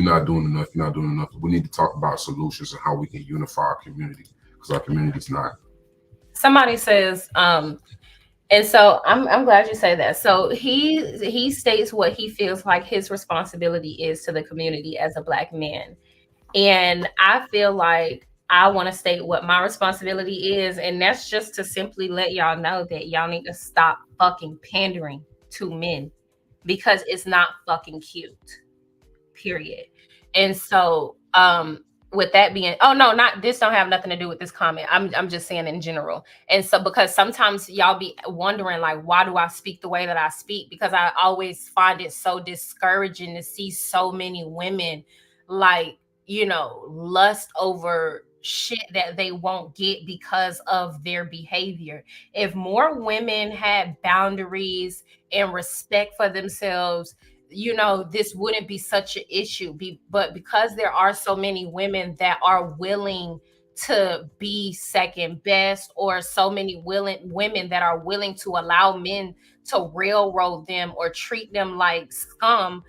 not doing enough, you're not doing enough. We need to talk about solutions and how we can unify our community, because our community is not. somebody says, and so I'm glad you say that. So he states what he feels like his responsibility is to the community as a black man. And I feel like I want to state what my responsibility is, and that's just to simply let y'all know that y'all need to stop fucking pandering to men because it's not fucking cute. Period. And so with that being, oh no, not this don't have nothing to do with this comment. I'm just saying in general. And so because sometimes y'all be wondering like, why do I speak the way that I speak? Because I always find it so discouraging to see so many women like, you know, lust over shit that they won't get because of their behavior. If more women had boundaries and respect for themselves, you know, this wouldn't be such an issue. But because there are so many women that are willing to be second best, or so many women that are willing to allow men to railroad them or treat them like scum,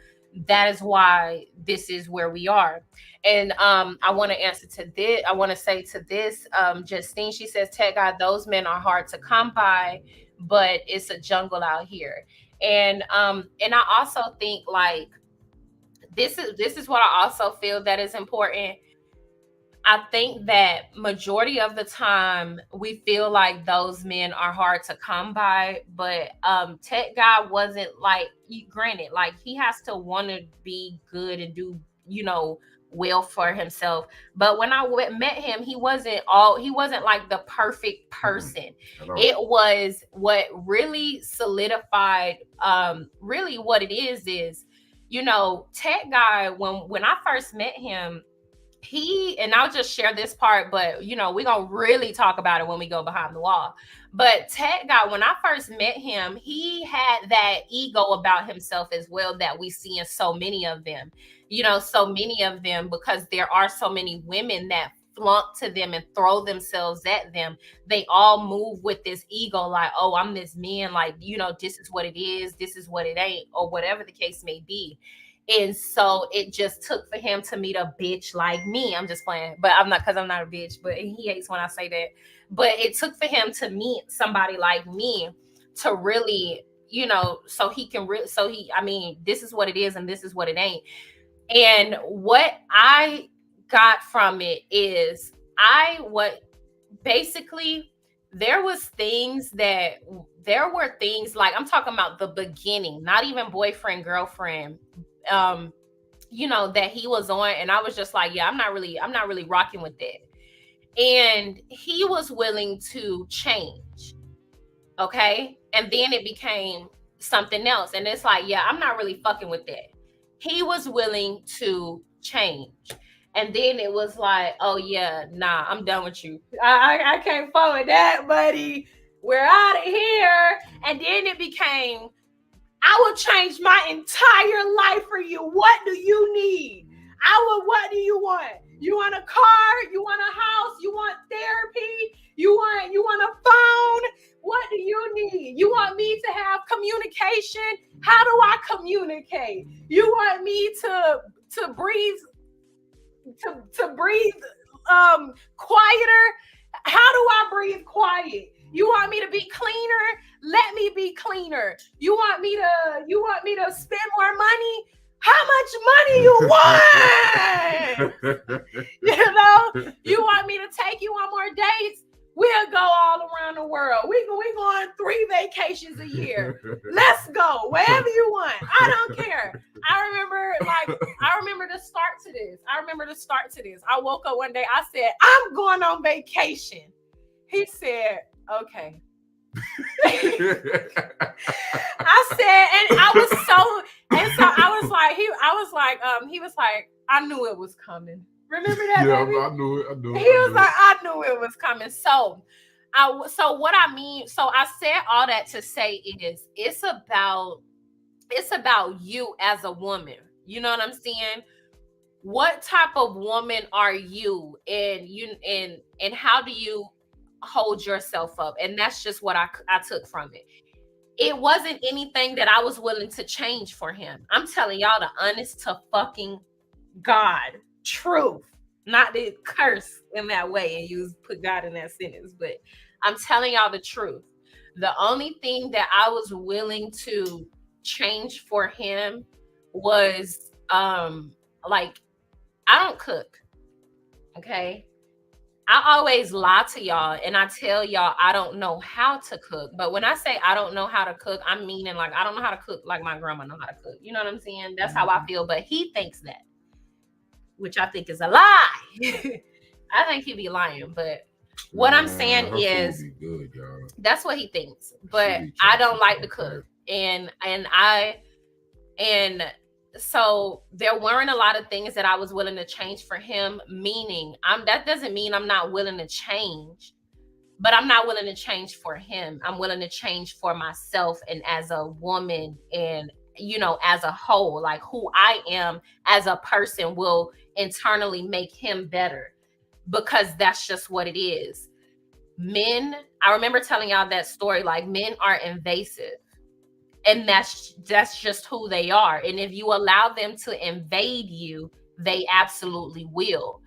that is why this is where we are. And I want to answer to this. I want to say to this, Justine, she says, Tech God, those men are hard to come by, but it's a jungle out here. And I also think like this is what I also feel that is important. I think that majority of the time we feel like those men are hard to come by, but Tech Guy wasn't like, granted, like he has to want to be good and do, you know, well for himself. But when I met him, he wasn't like the perfect person. It was what really solidified really what it is, you know, Tech Guy, when I first met him, and I'll just share this part, but you know, we're gonna really talk about it when we go behind the wall. But Tech Guy, when I first met him, he had that ego about himself as well that we see in so many of them, you know, so many of them, because there are so many women that flunk to them and throw themselves at them. They all move with this ego, like, oh, I'm this man, like, you know, this is what it is, this is what it ain't, or whatever the case may be. And so it just took for him to meet a bitch like me. I'm just playing, but I'm not, because I'm not a bitch, but he hates when I say that. But it took for him to meet somebody like me to really, you know, so he can I mean, this is what it is and this is what it ain't. And what I got from it is basically there were things like, I'm talking about the beginning, not even boyfriend, girlfriend, you know, that he was on, and I was just like, yeah, I'm not really rocking with that. And he was willing to change. Okay. And then it became something else. And it's like, yeah, I'm not really fucking with that. He was willing to change. And then it was like, oh yeah, nah, I'm done with you. I can't fuck with that, buddy. We're out of here. And then it became, I will change my entire life for you. What do you need? What do you want? You want a car? You want a house? You want therapy? You want a phone? What do you need? You want me to have communication? How do I communicate? You want me to breathe quieter? How do I breathe quiet? You want me to be cleaner? Let me be cleaner. You want me to spend more money? How much money you want? You know, you want me to take you on more dates? We'll go all around the world. We go on 3 vacations a year. Let's go wherever you want. I don't care. I remember the start to this. I woke up one day. I said, I'm going on vacation. He said, okay. I said, and I was like, I knew it was coming. Remember that? Yeah, baby? I knew it. He was like, I knew it was coming. So what I mean, so I said all that to say is it's about you as a woman. You know what I'm saying? What type of woman are you, and how do you hold yourself up? And that's just what I took from it. It wasn't anything that I was willing to change for him. I'm telling y'all the honest to fucking God truth, not to curse in that way and put God in that sentence, but I'm telling y'all the truth. The only thing that I was willing to change for him was like, I don't cook. Okay. I always lie to y'all and I tell y'all I don't know how to cook. But when I say I don't know how to cook, I'm meaning like I don't know how to cook like my grandma know how to cook. You know what I'm saying? That's how I feel. But he thinks that, which I think is a lie. I think he be lying. But what I'm saying is good, y'all. That's what he thinks. But I don't like to cook. And so there weren't a lot of things that I was willing to change for him, meaning that doesn't mean I'm not willing to change, but I'm not willing to change for him. I'm willing to change for myself and as a woman and, you know, as a whole, like who I am as a person will internally make him better, because that's just what it is. Men, I remember telling y'all that story, like men are invasive. And that's just who they are. And if you allow them to invade you, they absolutely will.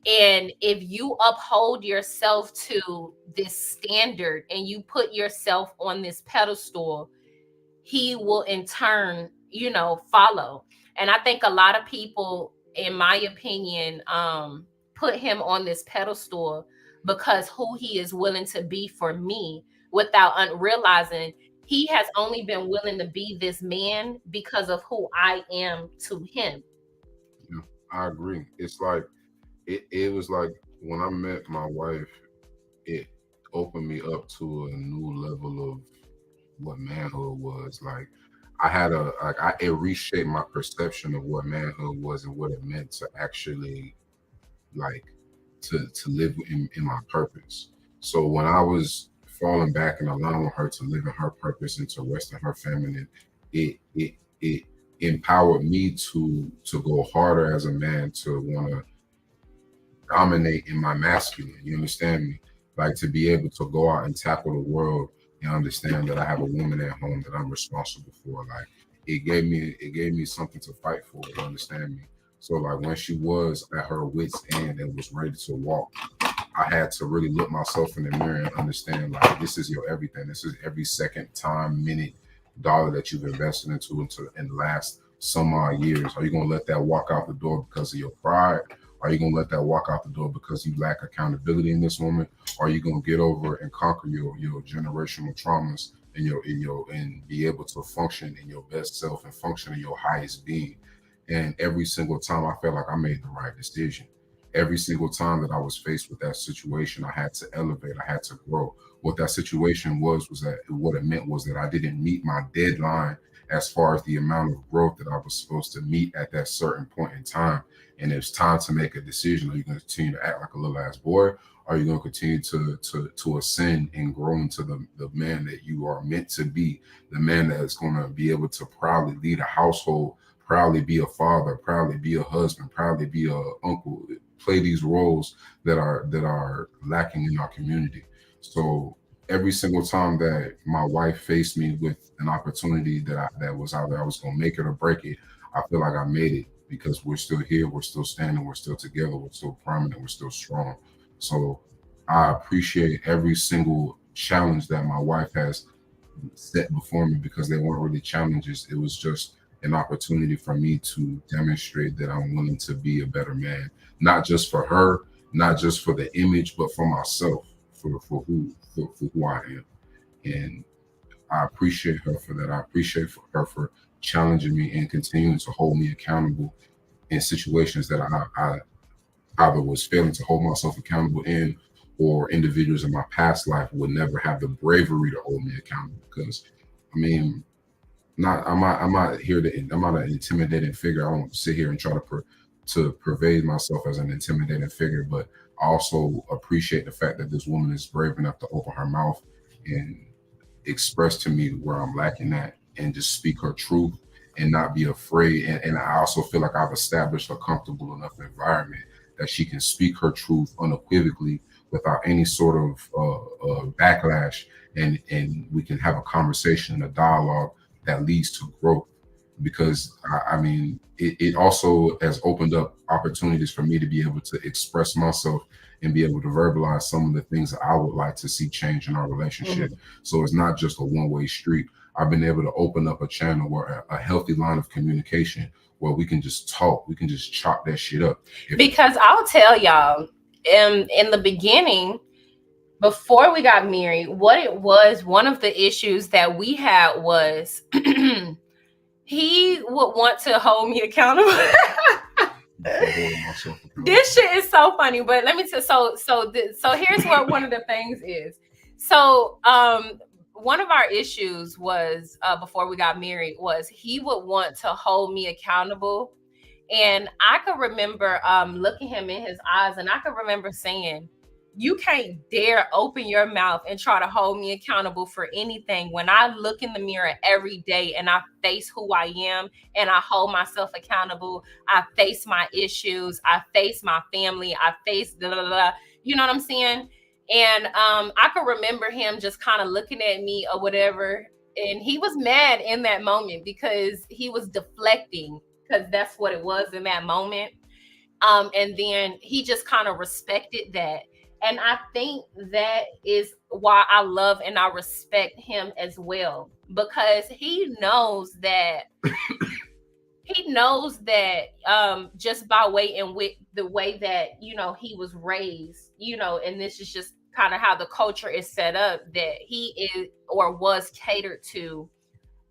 And if you uphold yourself to this standard and you put yourself on this pedestal, he will in turn, you know, follow. And I think a lot of people, in my opinion, put him on this pedestal because who he is willing to be for me, without realizing he has only been willing to be this man because of who I am to him. Yeah, I agree. It's like, it was like when I met my wife, it opened me up to a new level of what manhood was. Like it reshaped my perception of what manhood was and what it meant to actually like to live in my purpose. So when I was falling back and allowing her to live in her purpose and to rest in her feminine, it empowered me to go harder as a man, to want to dominate in my masculine. You understand me? Like to be able to go out and tackle the world and understand that I have a woman at home that I'm responsible for. Like it gave me something to fight for. You understand me? So like when she was at her wit's end and was ready to walk, I had to really look myself in the mirror and understand, like, this is your everything. This is every second, time, minute, dollar that you've invested into in the last some odd years. Are you going to let that walk out the door because of your pride? Are you going to let that walk out the door because you lack accountability in this moment? Or are you going to get over and conquer your generational traumas and be able to function in your best self and function in your highest being? And every single time I felt like I made the right decision. Every single time that I was faced with that situation, I had to elevate, I had to grow. What that situation was that what it meant was that I didn't meet my deadline as far as the amount of growth that I was supposed to meet at that certain point in time. And it's time to make a decision. Are you going to continue to act like a little ass boy? Or are you going to continue to ascend and grow into the man that you are meant to be, the man that is going to be able to proudly lead a household, proudly be a father, proudly be a husband, proudly be a uncle, play these roles that are lacking in our community. So every single time that my wife faced me with an opportunity that was either I was going to make it or break it, I feel like I made it because we're still here, we're still standing, we're still together, we're still prominent, we're still strong. So I appreciate every single challenge that my wife has set before me, because they weren't really challenges. It was just an opportunity for me to demonstrate that I'm willing to be a better man, not just for her, not just for the image, but for myself, for who I am. And I appreciate her for that. I appreciate her for challenging me and continuing to hold me accountable in situations that I either was failing to hold myself accountable in, or individuals in my past life would never have the bravery to hold me accountable. Because I mean, I'm not an intimidating figure. I don't sit here and try to pervade myself as an intimidating figure, but I also appreciate the fact that this woman is brave enough to open her mouth and express to me where I'm lacking at and just speak her truth and not be afraid. And I also feel like I've established a comfortable enough environment that she can speak her truth unequivocally without any sort of backlash, and we can have a conversation, a dialogue that leads to growth, because I mean, it also has opened up opportunities for me to be able to express myself and be able to verbalize some of the things that I would like to see change in our relationship. So it's not just a one-way street. I've been able to open up a channel where a healthy line of communication where we can just talk, we can just chop that shit up. Because I'll tell y'all, in the beginning, before we got married, what it was, one of the issues that we had was he would want to hold me accountable. This shit is so funny, but let me tell. So here's what one of the things is. So one of our issues was before we got married was he would want to hold me accountable, and I could remember looking him in his eyes, and I could remember saying, you can't dare open your mouth and try to hold me accountable for anything. When I look in the mirror every day and I face who I am and I hold myself accountable, I face my issues, I face my family, I face blah, blah, blah. You know what I'm saying? And I could remember him just kind of looking at me or whatever. And he was mad in that moment because he was deflecting, because that's what it was in that moment. And then he just kind of respected that. And I think that is why I love and I respect him as well, because he knows that just by way and with the way that, you know, he was raised, you know, and this is just kind of how the culture is set up, that he is or was catered to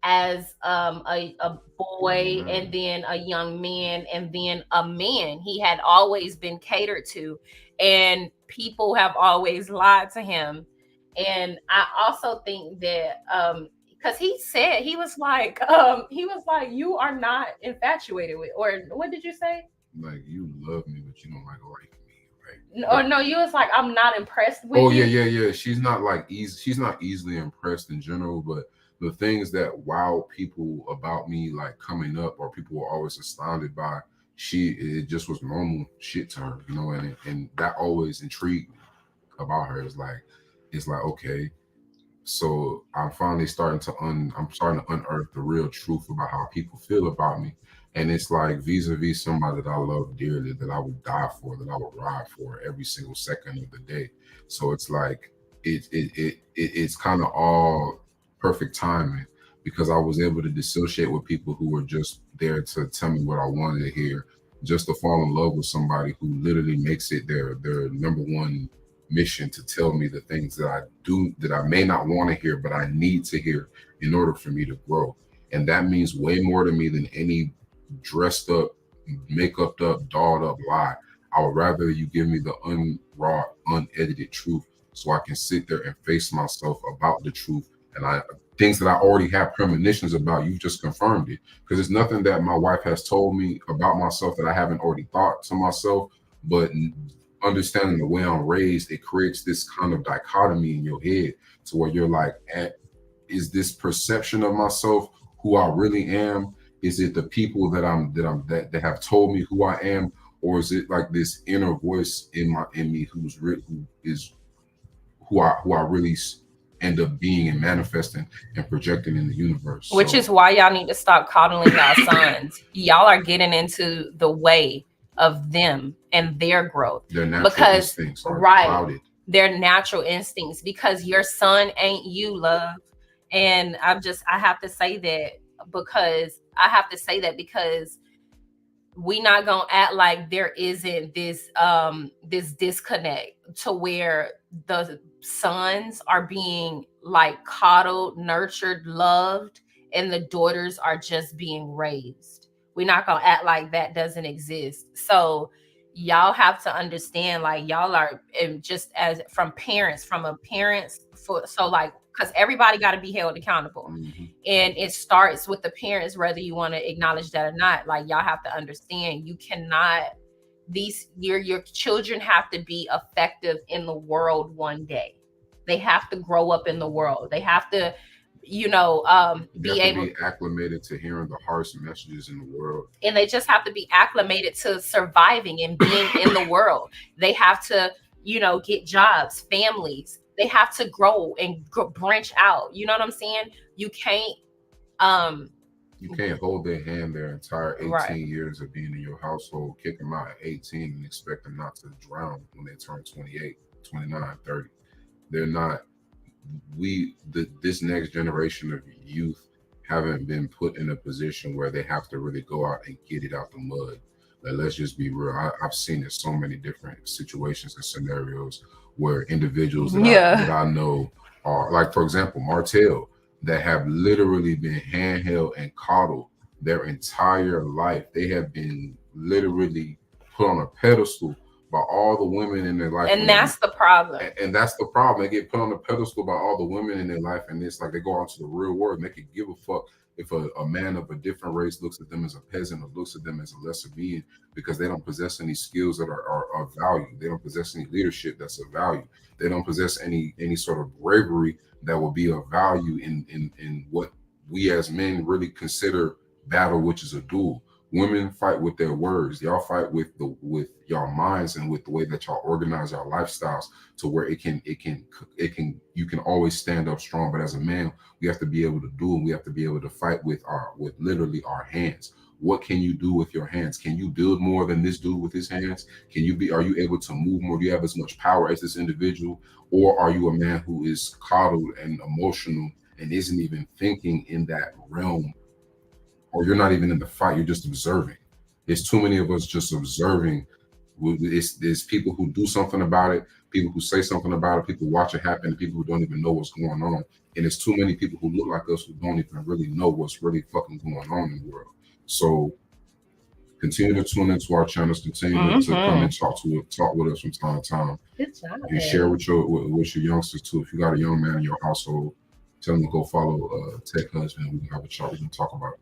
as a boy, and then a young man, and then a man. He had always been catered to, and people have always lied to him. And I also think that because he said, he was like, you are not infatuated with, or what did you say? Like, you love me, but you don't like me, right? Or no, you was like, I'm not impressed with you. Oh yeah. She's not like she's not easily impressed in general, but the things that wow people about me, like coming up, or people were always astounded by, it just was normal shit to her, you know, and that always intrigued me about her. It's like, okay, so I'm finally starting to unearth the real truth about how people feel about me. And it's like vis-a-vis somebody that I love dearly, that I would die for, that I would ride for every single second of the day. So it's like it's kind of all perfect timing, because I was able to dissociate with people who were just there to tell me what I wanted to hear, just to fall in love with somebody who literally makes it their number one mission to tell me the things that I do that I may not want to hear, but I need to hear in order for me to grow. And that means way more to me than any dressed up, makeup up, dolled up lie. I would rather you give me the raw, unedited truth, so I can sit there and face myself about the truth. And things that I already have premonitions about, you've just confirmed it. Because it's nothing that my wife has told me about myself that I haven't already thought to myself. But understanding the way I'm raised, it creates this kind of dichotomy in your head to where you're like, is this perception of myself who I really am? Is it the people that have told me who I am, or is it like this inner voice in me who is who I really end up being and manifesting and projecting in the universe? Which is why y'all need to stop coddling y'all sons. Y'all are getting into the way of them and their growth. Their natural instincts are clouded. Their natural instincts, because your son ain't you, love. And I have to say that because we not gonna act like there isn't this disconnect to where the sons are being like coddled, nurtured, loved, and the daughters are just being raised. We're not gonna act like that doesn't exist. So y'all have to understand, like, y'all are just as from a parent's so like, because everybody got to be held accountable. Mm-hmm. And it starts with the parents, whether you want to acknowledge that or not. Like, y'all have to understand, you cannot, your children have to be effective in the world one day. They have to grow up in the world. They have to, be acclimated to hearing the harsh messages in the world. And they just have to be acclimated to surviving and being in the world. They have to, get jobs, families. They have to grow and branch out. You know what I'm saying? You can't You can't hold their hand their entire 18 Right. years of being in your household, kick them out at 18 and expect them not to drown when they turn 28, 29, 30. They're not, this next generation of youth haven't been put in a position where they have to really go out and get it out the mud. Like, let's just be real. I've seen in so many different situations and scenarios where individuals that I know are, like, for example, Martell, that have literally been handheld and coddled their entire life. They have been literally put on a pedestal by all the women in their life. And that's the problem. And that's the problem. They get put on a pedestal by all the women in their life. And it's like they go out to the real world and they could give a fuck if a man of a different race looks at them as a peasant or looks at them as a lesser being, because they don't possess any skills that are of value. They don't possess any leadership that's of value. They don't possess any sort of bravery that will be of value in what we as men really consider battle, which is a duel. Women fight with their words. Y'all fight with y'all minds and with the way that y'all organize y'all lifestyles to where you can always stand up strong. But as a man, we have to be able to do, and we have to be able to fight with literally our hands. What can you do with your hands? Can you build more than this dude with his hands? Are you able to move more? Do you have as much power as this individual? Or are you a man who is coddled and emotional and isn't even thinking in that realm? Or you're not even in the fight, you're just observing. There's too many of us just observing. There's people who do something about it, people who say something about it, people watch it happen, and people who don't even know what's going on. And there's too many people who look like us who don't even really know what's really fucking going on in the world. So continue to tune into our channels, continue to come and talk with us from time to time. Good job. And share with your youngsters too. If you got a young man in your household, tell them to go follow Tech Husband. We can have a chat. We can talk about it.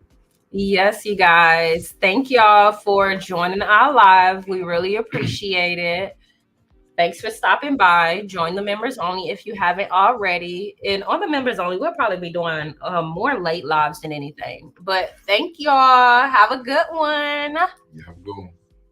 Yes, you guys. Thank y'all for joining our live. We really appreciate it. Thanks for stopping by. Join the members only if you haven't already. And on the members only, we'll probably be doing more late lives than anything. But thank y'all. Have a good one. You have a good one.